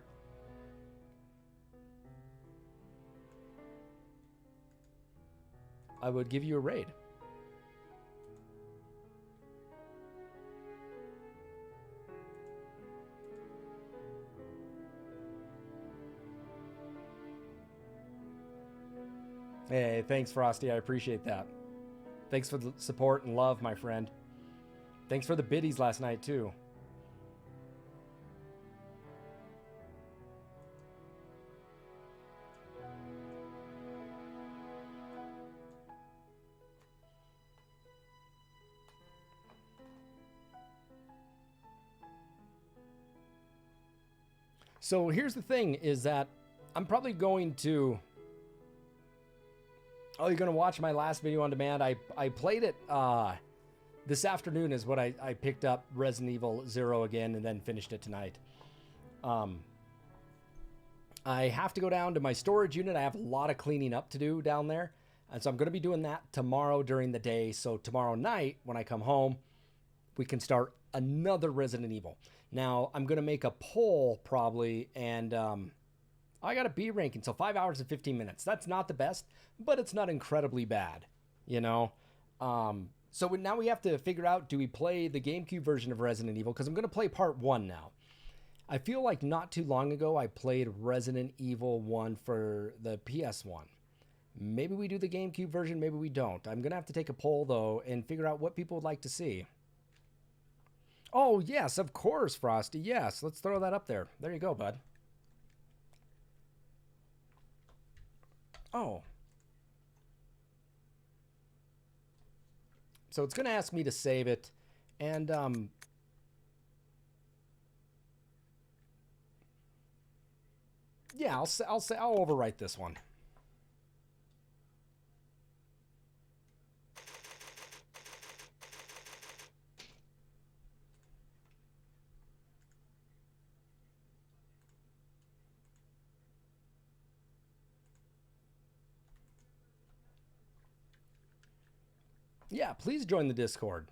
I would give you a raid. Hey, thanks, Frosty. I appreciate that. Thanks for the support and love, my friend. Thanks for the biddies last night, too. So here's the thing, is that I'm probably going to... Oh, you're going to watch my last video on demand? I played it this afternoon is what I picked up Resident Evil 0 again and then finished it tonight. I have to go down to my storage unit. I have a lot of cleaning up to do down there. And so I'm going to be doing that tomorrow during the day. So tomorrow night when I come home, we can start another Resident Evil. Now, I'm going to make a poll probably, and I got a B ranking, so 5 hours and 15 minutes. That's not the best, but it's not incredibly bad, you know? So now we have to figure out, do we play the GameCube version of Resident Evil? Because I'm going to play part 1 now. I feel like not too long ago, I played Resident Evil 1 for the PS1. Maybe we do the GameCube version, maybe we don't. I'm going to have to take a poll, though, and figure out what people would like to see. Oh, yes, of course, Frosty. Yes, let's throw that up there. There you go, bud. Oh. So it's going to ask me to save it. And, yeah, I'll overwrite this one. Yeah, please join the Discord.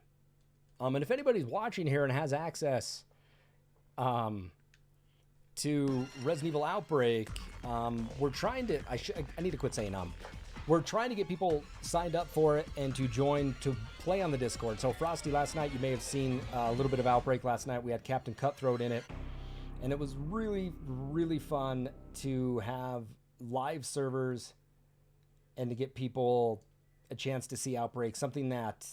And if anybody's watching here and has access to Resident Evil Outbreak, we're trying to... I need to quit saying We're trying to get people signed up for it and to join to play on the Discord. So Frosty, last night, you may have seen a little bit of Outbreak last night. We had Captain Cutthroat in it. And it was really, really fun to have live servers and to get people a chance to see Outbreak, something that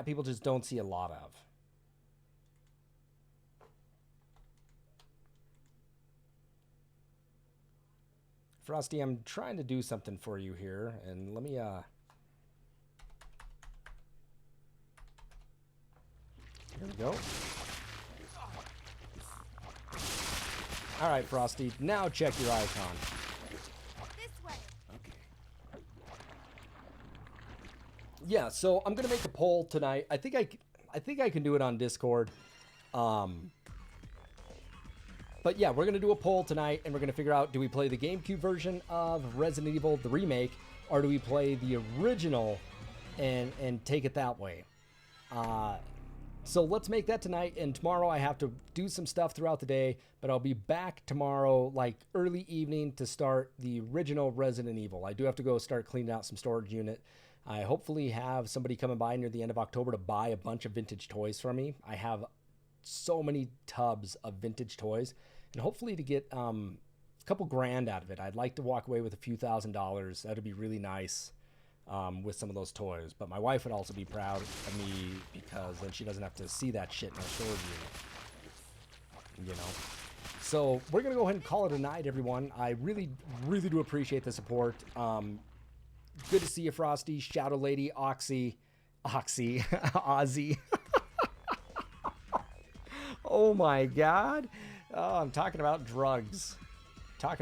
people just don't see a lot of. Frosty, I'm trying to do something for you here, and let me here we go. All right, Frosty, now check your icon. Yeah, so I'm gonna make a poll tonight. I think I can do it on Discord. But yeah, we're gonna do a poll tonight, and we're gonna figure out, do we play the GameCube version of Resident Evil, the remake, or do we play the original and take it that way? So let's make that tonight, and tomorrow I have to do some stuff throughout the day, but I'll be back tomorrow, like early evening, to start the original Resident Evil. I do have to go start cleaning out some storage unit. I hopefully have somebody coming by near the end of October to buy a bunch of vintage toys from me. I have so many tubs of vintage toys, and hopefully to get a couple grand out of it. I'd like to walk away with a few $1,000s. That'd be really nice with some of those toys. But my wife would also be proud of me because then she doesn't have to see that shit in our storage unit. You know? So we're going to go ahead and call it a night, everyone. I really, really do appreciate the support. Good to see you, Frosty, Shadow Lady, Ozzy. Oh my God. Oh, I'm talking about drugs. I'm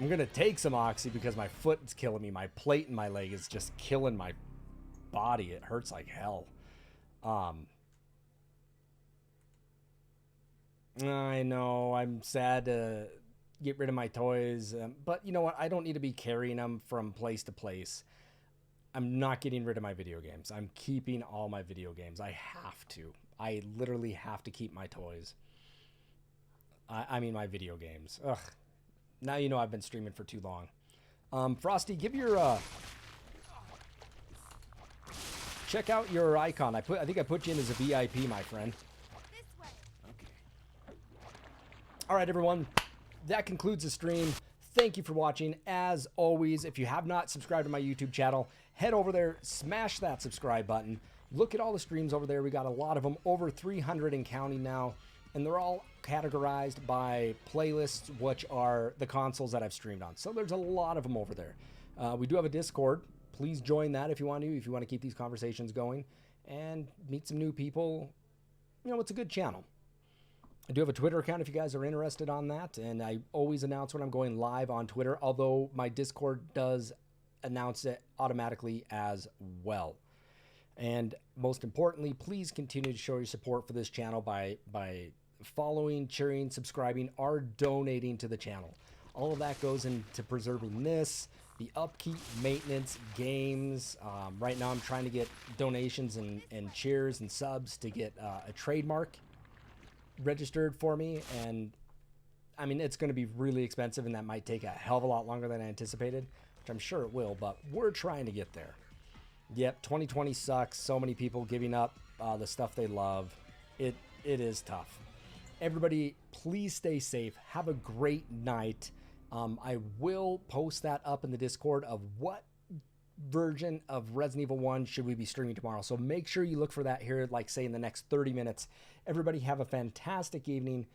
going to take some Oxy because my foot is killing me. My plate in my leg is just killing my body. It hurts like hell. I know. I'm sad to get rid of my toys, but you know what? I don't need to be carrying them from place to place. I'm not getting rid of my video games. I'm keeping all my video games. I have to. I literally have to keep my toys. I mean my video games. Ugh. Now you know I've been streaming for too long. Frosty, give your check out your icon. I think I put you in as a VIP, my friend. All right, everyone. That concludes the stream. thank you for watching. As always, if you have not subscribed to my YouTube channel, head over there, smash that subscribe button. Look at all the streams over there. We got a lot of them, over 300 and counting now, and they're all categorized by playlists, which are the consoles that I've streamed on. So there's a lot of them over there. We do have a Discord. Please join that if you want to keep these conversations going and meet some new people. You know, it's a good channel. I do have a Twitter account if you guys are interested on that, and I always announce when I'm going live on Twitter, although my Discord does announce it automatically as well. And most importantly, please continue to show your support for this channel by following, cheering, subscribing, or donating to the channel. All of that goes into preserving this, the upkeep, maintenance, games. Right now I'm trying to get donations and cheers and subs to get a trademark registered for me. And I mean, it's going to be really expensive, and that might take a hell of a lot longer than I anticipated, which I'm sure it will, but we're trying to get there. Yep, 2020 sucks. So many people giving up the stuff they love. It is tough. Everybody, please stay safe. Have a great night. I will post that up in the Discord of what version of Resident Evil 1 should we be streaming tomorrow. So make sure you look for that here, like say in the next 30 minutes. Everybody have a fantastic evening.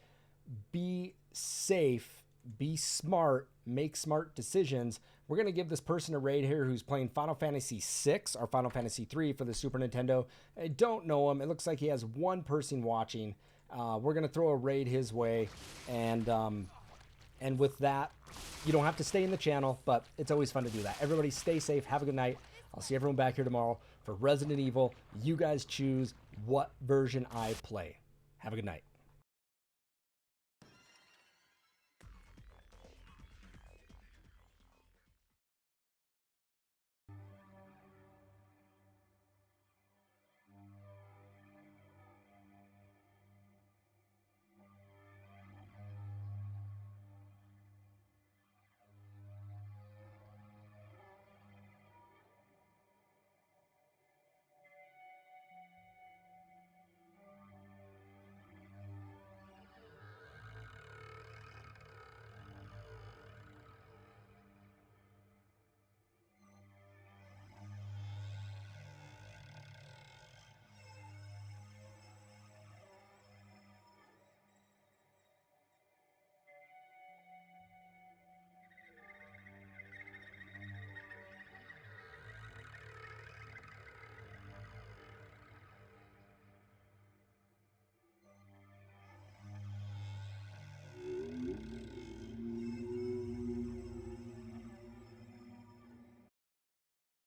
Be safe. Be smart. Make smart decisions. We're going to give this person a raid here who's playing Final Fantasy VI or Final Fantasy III for the Super Nintendo. I don't know him. It looks like he has one person watching. We're going to throw a raid his way. And with that, you don't have to stay in the channel, but it's always fun to do that. Everybody stay safe. Have a good night. I'll see everyone back here tomorrow for Resident Evil. You guys choose what version I play. Have a good night.